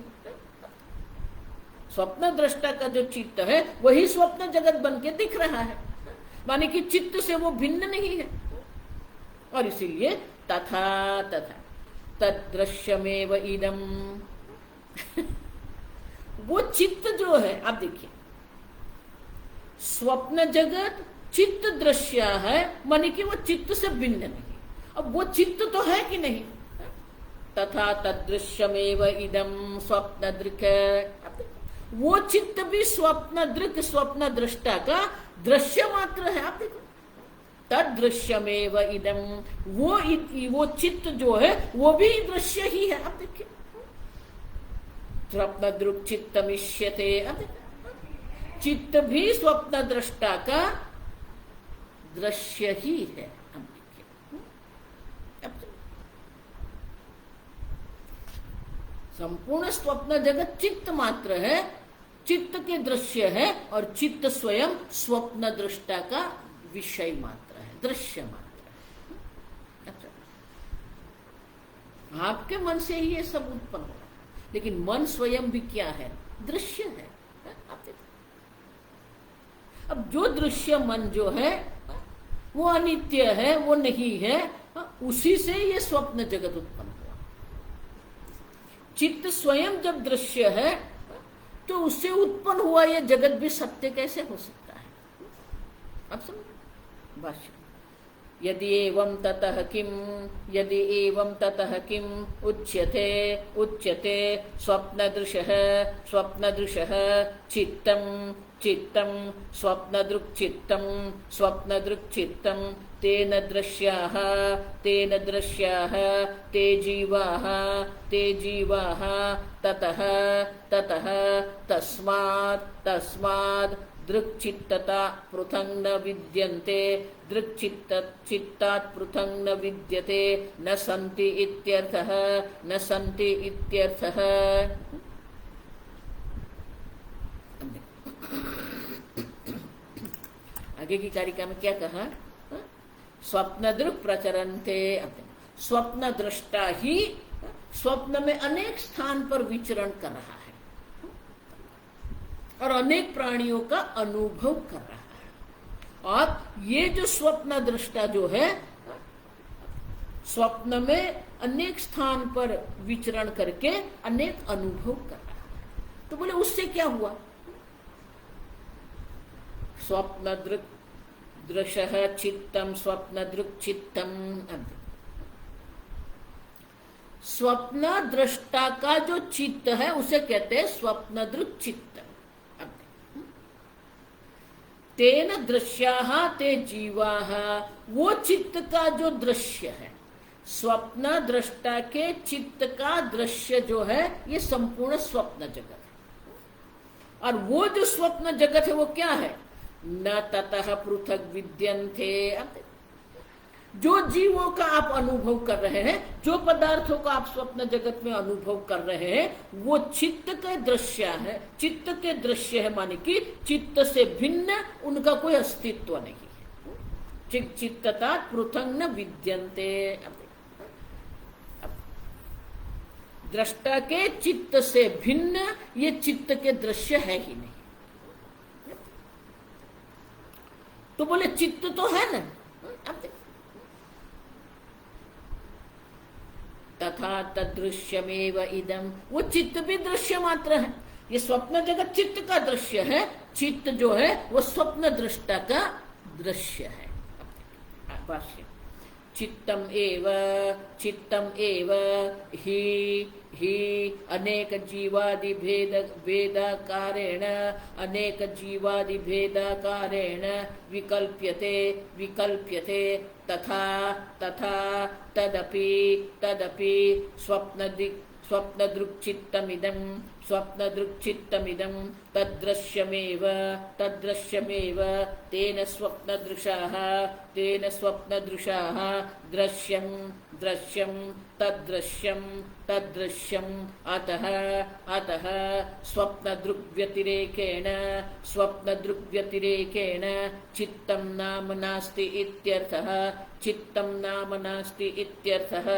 स्वप्न दृष्टा का जो चित्त है वही स्वप्न जगत बन के दिख रहा है, माने कि चित्त से वो भिन्न नहीं है। और इसीलिए तथा तथा तदृश्यमेव इदम वो चित्त जो है, आप देखिए स्वप्न जगत चित्त दृश्य है, माने कि वो चित्त से भिन्न नहीं। अब वो चित्त तो है कि नहीं, तथा तदृश्यमेव इदम स्वप्न दृक्, वो चित्त भी स्वप्न दृक् स्वप्न दृष्टा का दृश्य मात्र है। आप देखो तदृश्यमेव इदम, वो चित्त जो है वो भी दृश्य ही है। आप देखिए स्वप्न दृक् चित्तमिष्यते, चित्त भी स्वप्न दृष्टा का दृश्य ही है। संपूर्ण स्वप्न जगत चित्त मात्र है, चित्त के दृश्य है, और चित्त स्वयं स्वप्न दृष्टा का विषय मात्र है, दृश्य मात्र है। अच्छा, आपके मन से ही ये सब उत्पन्न हो, लेकिन मन स्वयं भी क्या है, दृश्य है। अब जो दृश्य मन जो है वो अनित्य है, वो नहीं है, उसी से ये स्वप्न जगत उत्पन्न हुआ। चित्त स्वयं जब दृश्य है तो उससे उत्पन्न हुआ ये जगत भी सत्य कैसे हो सकता है। अब समझ भाष्य, यदि एवं ततः किम, यदि एवं ततः किम उच्यते उच्यते स्वप्नदृशः स्वप्नदृशः चित्तम चित्तम स्वप्नदृक्चित्तम स्वप्नदृक्चित्तम तेन दृश्याः तेन दृश्याः ते जीवाः ते जीवाः ततः ततः तस्मात् तस्मात् दृक्चित्तता पृथंग न विद्यन्ते दृक्चित्तात् पृथंग न विद्यते न सन्ति इत्यर्थः न सन्ति इत्यर्थः। आगे की कारिका में क्या कहा, स्वप्न दृक् प्रचरन्ते, स्वप्न दृष्टा ही स्वप्न में अनेक स्थान पर विचरण कर रहा है और अनेक प्राणियों का अनुभव कर रहा है। और ये जो स्वप्न दृष्टा जो है स्वप्न में अनेक स्थान पर विचरण करके अनेक अनुभव कर रहा है। तो बोले उससे क्या हुआ, स्वप्न दृक् दृशः चित्तम स्वप्न दृक् चित्तम। स्वप्न दृष्टा का जो चित्त है उसे कहते हैं स्वप्न दृक् चित्त। तेन दृश्याः ते जीवाः, वो चित्त का जो दृश्य है, स्वप्न दृष्टा के चित्त का दृश्य जो है ये संपूर्ण स्वप्न जगत है। और वो जो स्वप्न जगत है वो क्या है, न ततः पृथक विद्यन्ते। जो जीवों का आप अनुभव कर रहे हैं, जो पदार्थों का आप स्वप्न जगत में अनुभव कर रहे हैं, वो चित्त के दृश्य है, चित्त के दृश्य है, माने कि चित्त से भिन्न उनका कोई अस्तित्व नहीं है। चित्तता पृथंग न विद्यन्ते, दृष्टा के चित्त से भिन्न ये चित्त के दृश्य है ही नहीं। तो बोले चित्त तो है ना, तथा तदृश्यमेव इदम, वो चित्त भी दृश्य मात्र है। ये स्वप्न जगत चित्त का दृश्य है, चित्त जो है वो स्वप्न दृष्टा का दृश्य है। चित्तम एव ही अनेक जीवादि भेदाकारेण विकल्प्यते तथा तदपि स्वप्नदृक्चित्तमिदं तद्दृश्यमेव तेन स्वप्नदृशाः दृश्यं तद्दृश्यं अतः स्वप्नदृग्व्यतिरेकेण चित्तं नाम नास्ति इत्यर्थः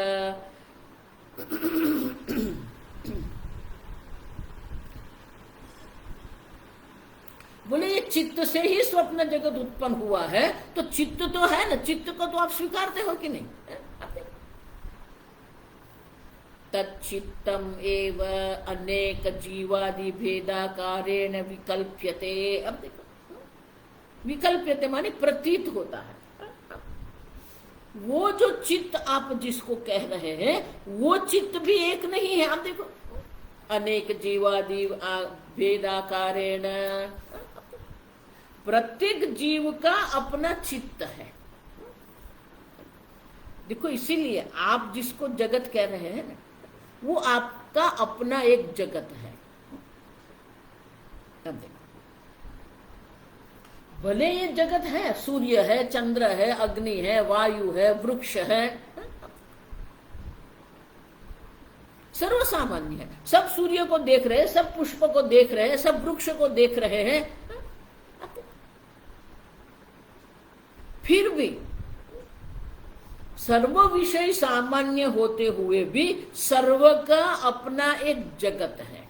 बोले ये चित्त से ही स्वप्न जगत उत्पन्न हुआ है, तो चित्त तो है ना, चित्त को तो आप स्वीकारते हो कि नहीं? तच्चित्तम एव अनेक जीवादि भेदाकारेण विकल्प्यते। अब देखो, विकल्प्यते माने प्रतीत होता है। वो जो चित्त आप जिसको कह रहे हैं वो चित्त भी एक नहीं है। आप देखो, अनेक जीवादि भेदाकारेण, प्रत्येक जीव का अपना चित्त है। देखो, इसीलिए आप जिसको जगत कह रहे हैं ना, वो आपका अपना एक जगत है। अब देखो, भले ये जगत है, सूर्य है, चंद्र है, अग्नि है, वायु है, वृक्ष है, सर्वसामान्य है। सब सूर्य को देख रहे हैं, सब पुष्प को देख रहे हैं, सब वृक्ष को देख रहे हैं। फिर भी सर्व विषय सामान्य होते हुए भी सर्व का अपना एक जगत है।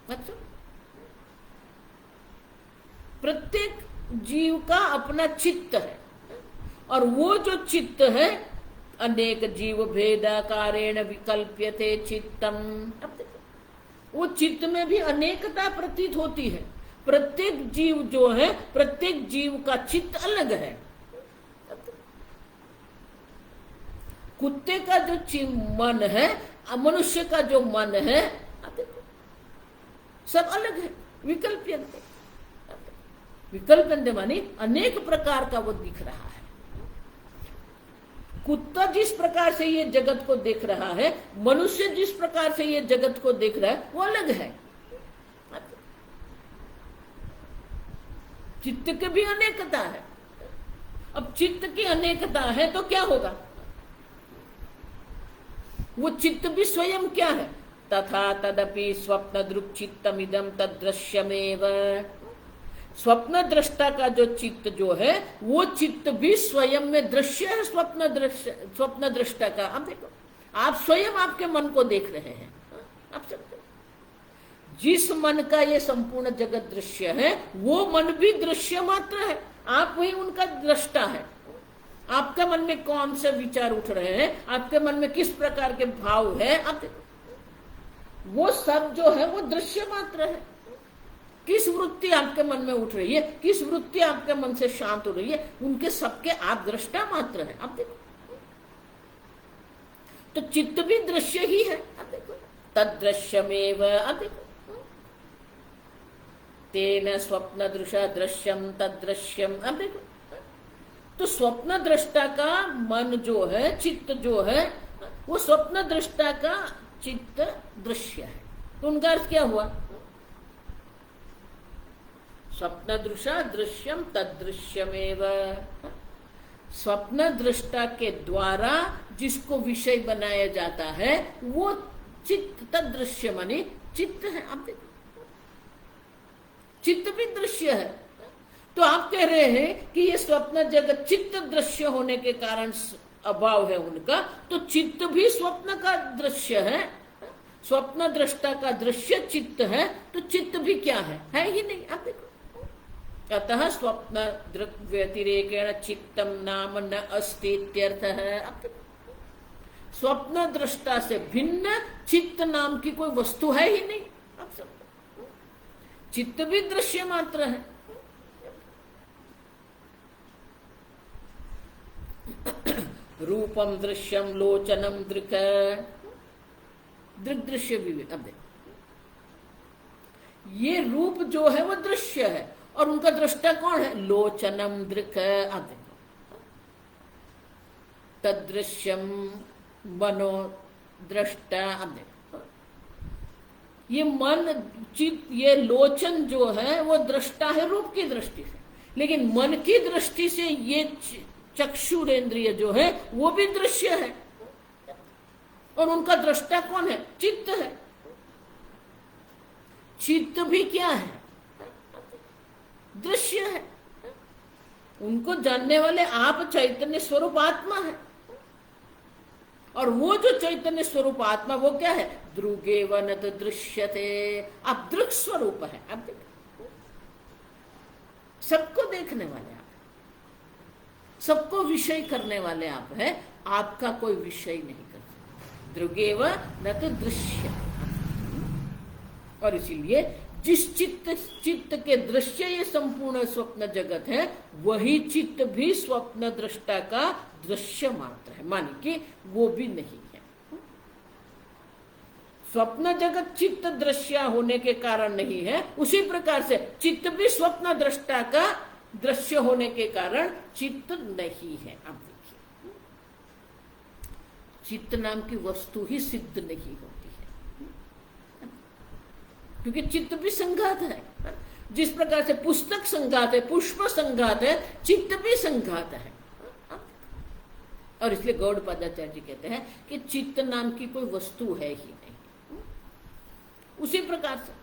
अच्छा, प्रत्येक जीव का अपना चित्त है, और वो जो चित्त है अनेक जीव भेदाकारेण विकल्प्यते चित्तम। वो चित्त में भी अनेकता प्रतीत होती है। प्रत्येक जीव जो है, प्रत्येक जीव का चित्त अलग है। कुत्ते का जो मन है, मनुष्य का जो मन है, सब अलग है। विकल्प्यन्ते मानी अनेक प्रकार का वो दिख रहा है। कुत्ता जिस प्रकार से ये जगत को देख रहा है, मनुष्य जिस प्रकार से ये जगत को देख रहा है, वो अलग है। चित्त की भी अनेकता है। अब चित्त की अनेकता है तो क्या होगा? वो चित्त भी स्वयं क्या है? तथा तदपि स्वप्न दृक्चित्तमिदं तद्दृश्यमेव। स्वप्न दृष्टा का जो चित्त जो है, वो चित्त भी स्वयं में दृश्य है। स्वप्न दृष्टा का, आप देखो, आप स्वयं आपके मन को देख रहे हैं। आप समझो, जिस मन का ये संपूर्ण जगत दृश्य है, वो मन भी दृश्य मात्र है। आप वही उनका दृष्टा है। आपके मन में कौन से विचार उठ रहे हैं, आपके मन में किस प्रकार के भाव है, आप वो सब जो है वो दृश्य मात्र है। किस वृत्ति आपके मन में उठ रही है, किस वृत्ति आपके मन से शांत हो रही है, उनके सबके आप दृष्टा मात्र है। आप देखो, तो चित्त भी दृश्य ही है। आप देखो, तद्दृश्यमेव। आप देखो, तेन स्वप्न दृशा दृश्यम तद्दृश्यम। अब देखो, तो स्वप्न दृष्टा का मन जो है, चित्त जो है, वो स्वप्न दृष्टा का चित्त दृश्य है। तो उनका अर्थ क्या हुआ? स्वप्न दृशा दृश्यम तद्दृश्यमेव। स्वप्न दृष्टा के द्वारा जिसको विषय बनाया जाता है, वो चित्त, तद्दृश्य माने चित्त है। आप देखो, चित्त भी दृश्य है। तो आप कह रहे हैं कि ये स्वप्न जगत चित्त दृश्य होने के कारण अभाव है उनका, तो चित्त भी स्वप्न का दृश्य है। स्वप्न दृष्टा का दृश्य चित्त है, तो चित्त भी क्या है ही नहीं। आप देखो, अतः स्वप्न दृक् व्यतिरेकेण चित्तम नाम न अस्ति इत्यर्थः है। आप देखो, स्वप्न दृष्टा से भिन्न चित्त नाम की कोई वस्तु है ही नहीं। आप सब, चित्त भी दृश्य मात्र है। रूपम दृश्यम लोचनम दृक्, दृक् दृश्य विवेक। अब देखो ये रूप जो है वो दृश्य है और उनका दृष्टा कौन है? लोचनम दृक्। अब देखो तदृश्यम मनो दृष्टा। अब देखो ये मन चित्त, ये लोचन जो है वो दृष्टा है रूप की दृष्टि से, लेकिन मन की दृष्टि से ये चक्षुरेंद्रिय जो है वो भी दृश्य है और उनका दृष्टा कौन है? चित्त है। चित्त भी क्या है? दृश्य है। उनको जानने वाले आप चैतन्य स्वरूप आत्मा है और वो जो चैतन्य स्वरूप आत्मा वो क्या है? दृगेव न दृश्यते। आप दृक् स्वरूप है। आप देखो सबको देखने वाले आप, सबको विषय करने वाले आप हैं। आपका कोई विषय नहीं करता। दृगेव न तो दृश्य। और इसीलिए जिस चित्त के दृश्य ये संपूर्ण स्वप्न जगत है, वही चित्त भी स्वप्न दृष्टा का दृश्य मात्र है, माने कि वो भी नहीं है। स्वप्न जगत चित्त दृश्य होने के कारण नहीं है, उसी प्रकार से चित्त भी स्वप्न दृष्टा का दृश्य होने के कारण चित्त नहीं है। अब देखिए चित्त नाम की वस्तु ही सिद्ध नहीं होती है, क्योंकि चित्त भी संघात है। जिस प्रकार से पुस्तक संघात है, पुष्प संघात है, चित्त भी संघात है। और इसलिए गौड़पादाचार्य जी कहते हैं कि चित्त नाम की कोई वस्तु है ही नहीं। उसी प्रकार से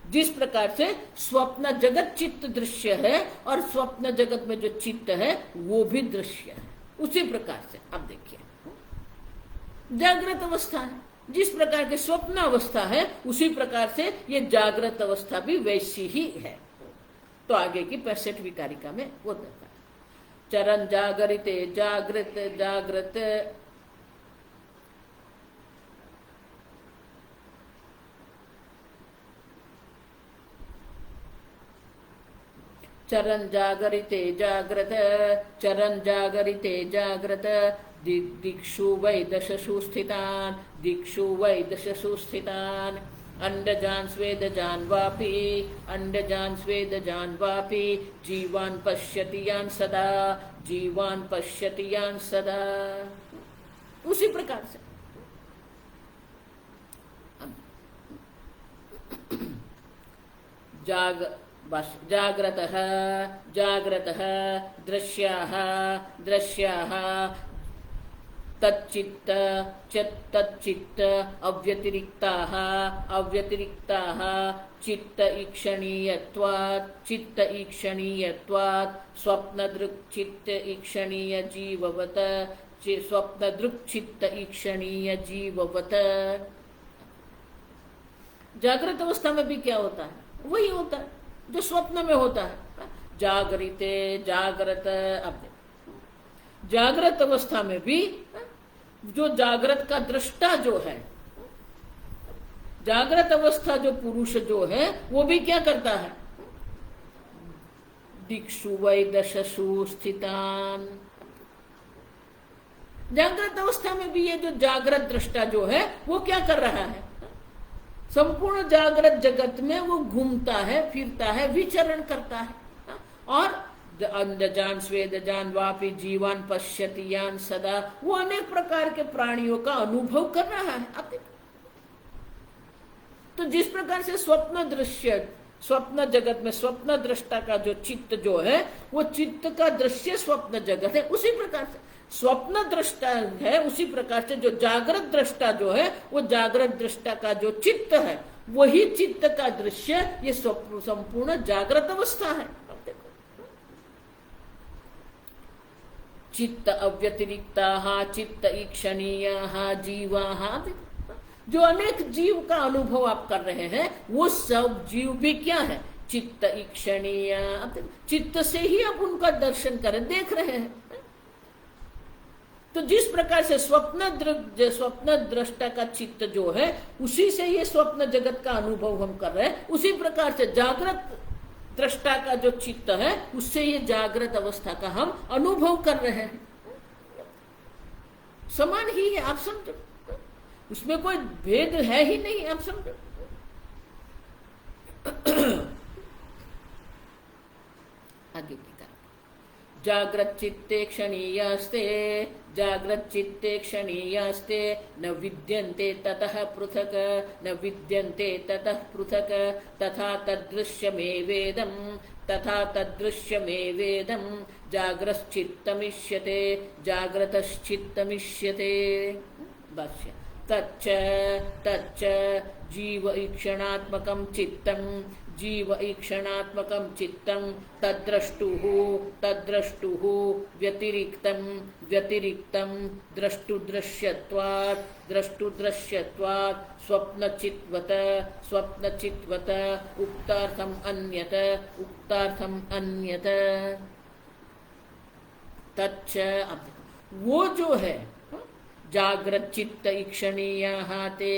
जिस प्रकार से स्वप्न जगत चित्त दृश्य है और स्वप्न जगत में जो चित्त है वो भी दृश्य है, उसी प्रकार से अब देखिए जागृत अवस्था है। जिस प्रकार के स्वप्न अवस्था है उसी प्रकार से ये जागृत अवस्था भी वैसी ही है। तो आगे की 65वीं कारिका में वो देखा चरण जागरिते जागृत जागृत चरण जागरिते जागृत, चरण जागरिते जागृत दिक्षु वै दशसु स्थितान्, दिक्षु वै दशसु स्थितान् अंडजान स्वेदजान वापि, अंडजान स्वेदजान वापि जीवान् पश्यति यान् सदा, जीवान् पश्यति यान् सदा। उसी प्रकार से जाग्रतः जाग्रतः दृश्याः दृश्याः तच्चित्त तच्चित्त अव्यतिरिक्ताः अव्यतिरिक्ताः चित्त ईक्षणीयत्वात् चित्त ईक्षणीयत्वात् स्वप्नदृक् चित्त ईक्षणीय जीववत् स्वप्नदृक् चित्त ईक्षणीय जीववत्। जागृत अवस्था में भी क्या होता है? वही होता है जो स्वप्न में होता है। जागृते जागृत, अब जागृत अवस्था में भी जो जागृत का दृष्टा जो है, जागृत अवस्था जो पुरुष जो है वो भी क्या करता है? दिक्षु वै दशसु स्थितान। जागृत अवस्था में भी ये जो जागृत दृष्टा जो है वो क्या कर रहा है? संपूर्ण जागृत जगत में वो घूमता है, फिरता है, विचरण करता है। और अंडजान स्वेदजान वापि जीवान पश्यति यान सदा, वो अनेक प्रकार के प्राणियों का अनुभव कर रहा है। आप देखो तो जिस प्रकार से स्वप्न दृश्य, स्वप्न जगत में स्वप्न दृष्टा का जो चित्त जो है वो चित्त का दृश्य स्वप्न जगत है, उसी प्रकार से स्वप्न दृष्टा है, उसी प्रकार से जो जागृत दृष्टा जो है वो जागृत दृष्टा का जो चित्त है वही चित्त का दृश्य ये संपूर्ण जागृत अवस्था है। चित्त अव्यतिरिक्ताः चित्त ईक्षणीयाः जीवाः, जो अनेक जीव का अनुभव आप कर रहे हैं वो सब जीव भी क्या है? चित्त ईक्षणीय। चित्त से ही आप उनका दर्शन करें, देख रहे हैं। तो जिस प्रकार से स्वप्न दृष्टा का चित्त जो है उसी से ये स्वप्न जगत का अनुभव हम कर रहे हैं, उसी प्रकार से जागृत दृष्टा का जो चित्त है उससे ये जागृत अवस्था का हम अनुभव कर रहे हैं। समान ही है, आप समझो, उसमें कोई भेद है ही नहीं, आप समझो। आगे की तरफ, जागृत चित्ते क्षणीयास्ते, जागृत चित्ते क्षणीयास्ते, न विद्यन्ते ततः पृथक्, न विद्यन्ते ततः पृथक्, तथा तदृश्यमेवेदं, तथा तदृश्यमेवेदं, जाग्रश्चित्तमिष्यते, जाग्रतश्चित्तमिष्यते। भाष्य, तच्च तच्च जीव ईक्षणात्मकं चित्तं, जीव ईक्षणात्मकं चित्तं, तद्द्रष्टुः तद्द्रष्टुः व्यतिरिक्तं व्यतिरिक्तं द्रष्टुदृश्यत्वात् द्रष्टुदृश्यत्वात् स्वप्नचित्वत स्वप्नचित्वत उक्तार्थम् अन्यत उक्तार्थम् अन्यत। तच्च, वो जो है जागृत चित्त ईक्षणीयः ते,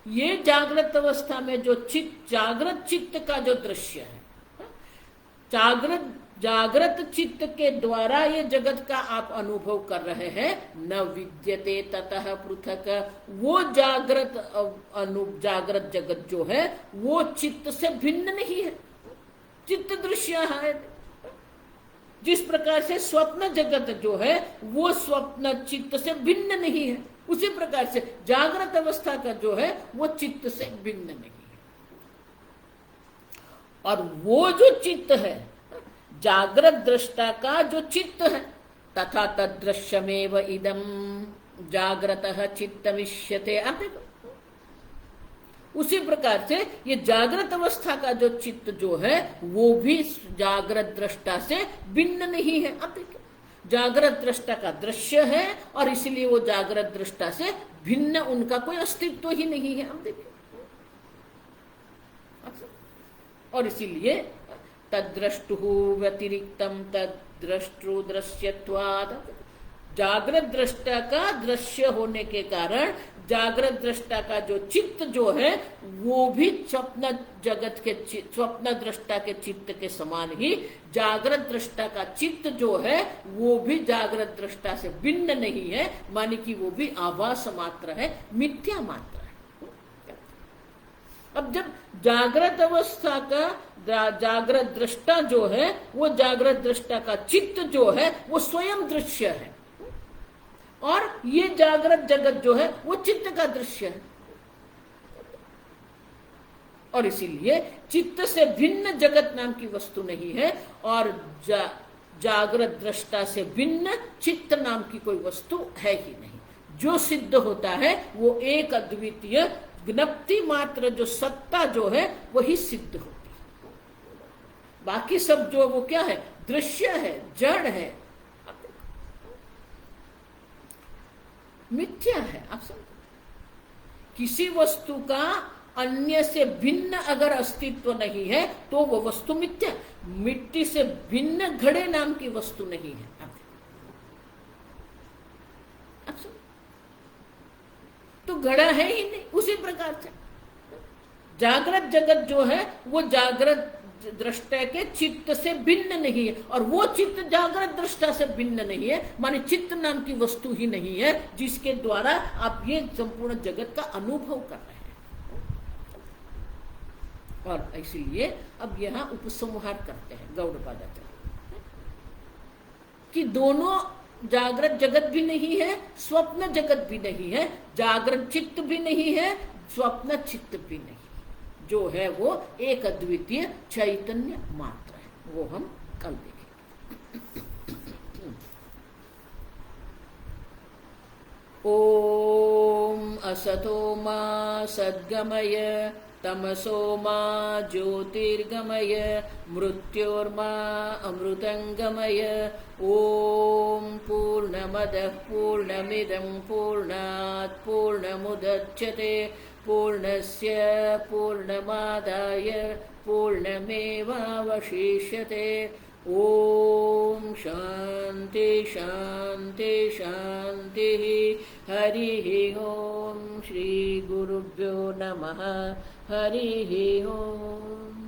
ये जागृत अवस्था में जो चित्त, जागृत चित्त का जो दृश्य है, जागृत चित्त के द्वारा ये जगत का आप अनुभव कर रहे हैं, न विद्यते ततः पृथक, वो जागृत जगत जो है वो चित्त से भिन्न नहीं है, चित्त दृश्य है। जिस प्रकार से स्वप्न जगत जो है वो स्वप्न चित्त से भिन्न नहीं है, उसी प्रकार से जागृत अवस्था का जो है वो चित्त से भिन्न नहीं है। और वो जो चित्त है, जागृत दृष्टा का जो चित्त है, तथा तदृश्यमेव इदम जागृतः चित्तमिष्यते। आप देखो, उसी प्रकार से ये जागृत अवस्था का जो चित्त जो है वो भी जागृत दृष्टा से भिन्न नहीं है। अब देखिए, जागृत दृष्टा का दृश्य है और इसलिए वो जागृत दृष्टा से भिन्न उनका कोई अस्तित्व ही नहीं है। अब देखिए, और इसीलिए तद्द्रष्टुः व्यतिरिक्तम तद्द्रष्टु दृश्यत्वात्, जागृत दृष्टा का दृश्य होने के कारण जागृत दृष्टा का जो चित्त जो है वो भी स्वप्न जगत के स्वप्न दृष्टा के चित्त के समान ही जागृत दृष्टा का चित्त जो है वो भी जागृत दृष्टा से भिन्न नहीं है, माने कि वो भी आभास मात्र है, मिथ्या मात्र है। अब जब जागृत अवस्था का जागृत दृष्टा जो है वो जागृत दृष्टा का चित्त जो है वो स्वयं दृश्य है और ये जागृत जगत जो है वो चित्त का दृश्य है, और इसीलिए चित्त से भिन्न जगत नाम की वस्तु नहीं है और जागृत दृष्टा से भिन्न चित्त नाम की कोई वस्तु है ही नहीं। जो सिद्ध होता है वो एक अद्वितीय ज्ञप्ति मात्र जो सत्ता जो है वही सिद्ध होती है। बाकी सब जो वो क्या है, दृश्य है, जड़ है, मिथ्या है। आप समझो, किसी वस्तु का अन्य से भिन्न अगर अस्तित्व नहीं है तो वो वस्तु मिथ्या। मिट्टी से भिन्न घड़े नाम की वस्तु नहीं है। आप समझो, तो घड़ा है ही नहीं। उसी प्रकार से जागृत जगत जो है वो जागृत दृष्टा के चित्त से भिन्न नहीं है और वो चित्त जागृत दृष्टा से भिन्न नहीं है, माने चित्त नाम की वस्तु ही नहीं है जिसके द्वारा आप ये संपूर्ण जगत का अनुभव कर रहे हैं। और इसीलिए अब यहाँ उपसंहार करते हैं गौड़पादाचार्य कि दोनों जागृत जगत भी नहीं है, स्वप्न जगत भी नहीं है, जागृत चित्त भी नहीं है, स्वप्न चित्त भी नहीं, जो है वो एक अद्वितीय चैतन्य मात्र है। वो हम कल देखेंगे। ओम असतो मा सद्गमय तमसो मा ज्योतिर्गमय मृत्योर्मा अमृतंगमय। ओम पूर्णमदः पूर्णमिदं पूर्णात् पूर्णमुदच्यते पूर्णस्य पूर्णमादाय पूर्णमेवावशिष्यते। ओम शांति शांति शांति। हरि ओम। श्री गुरुभ्यो नमः। हरि ओम।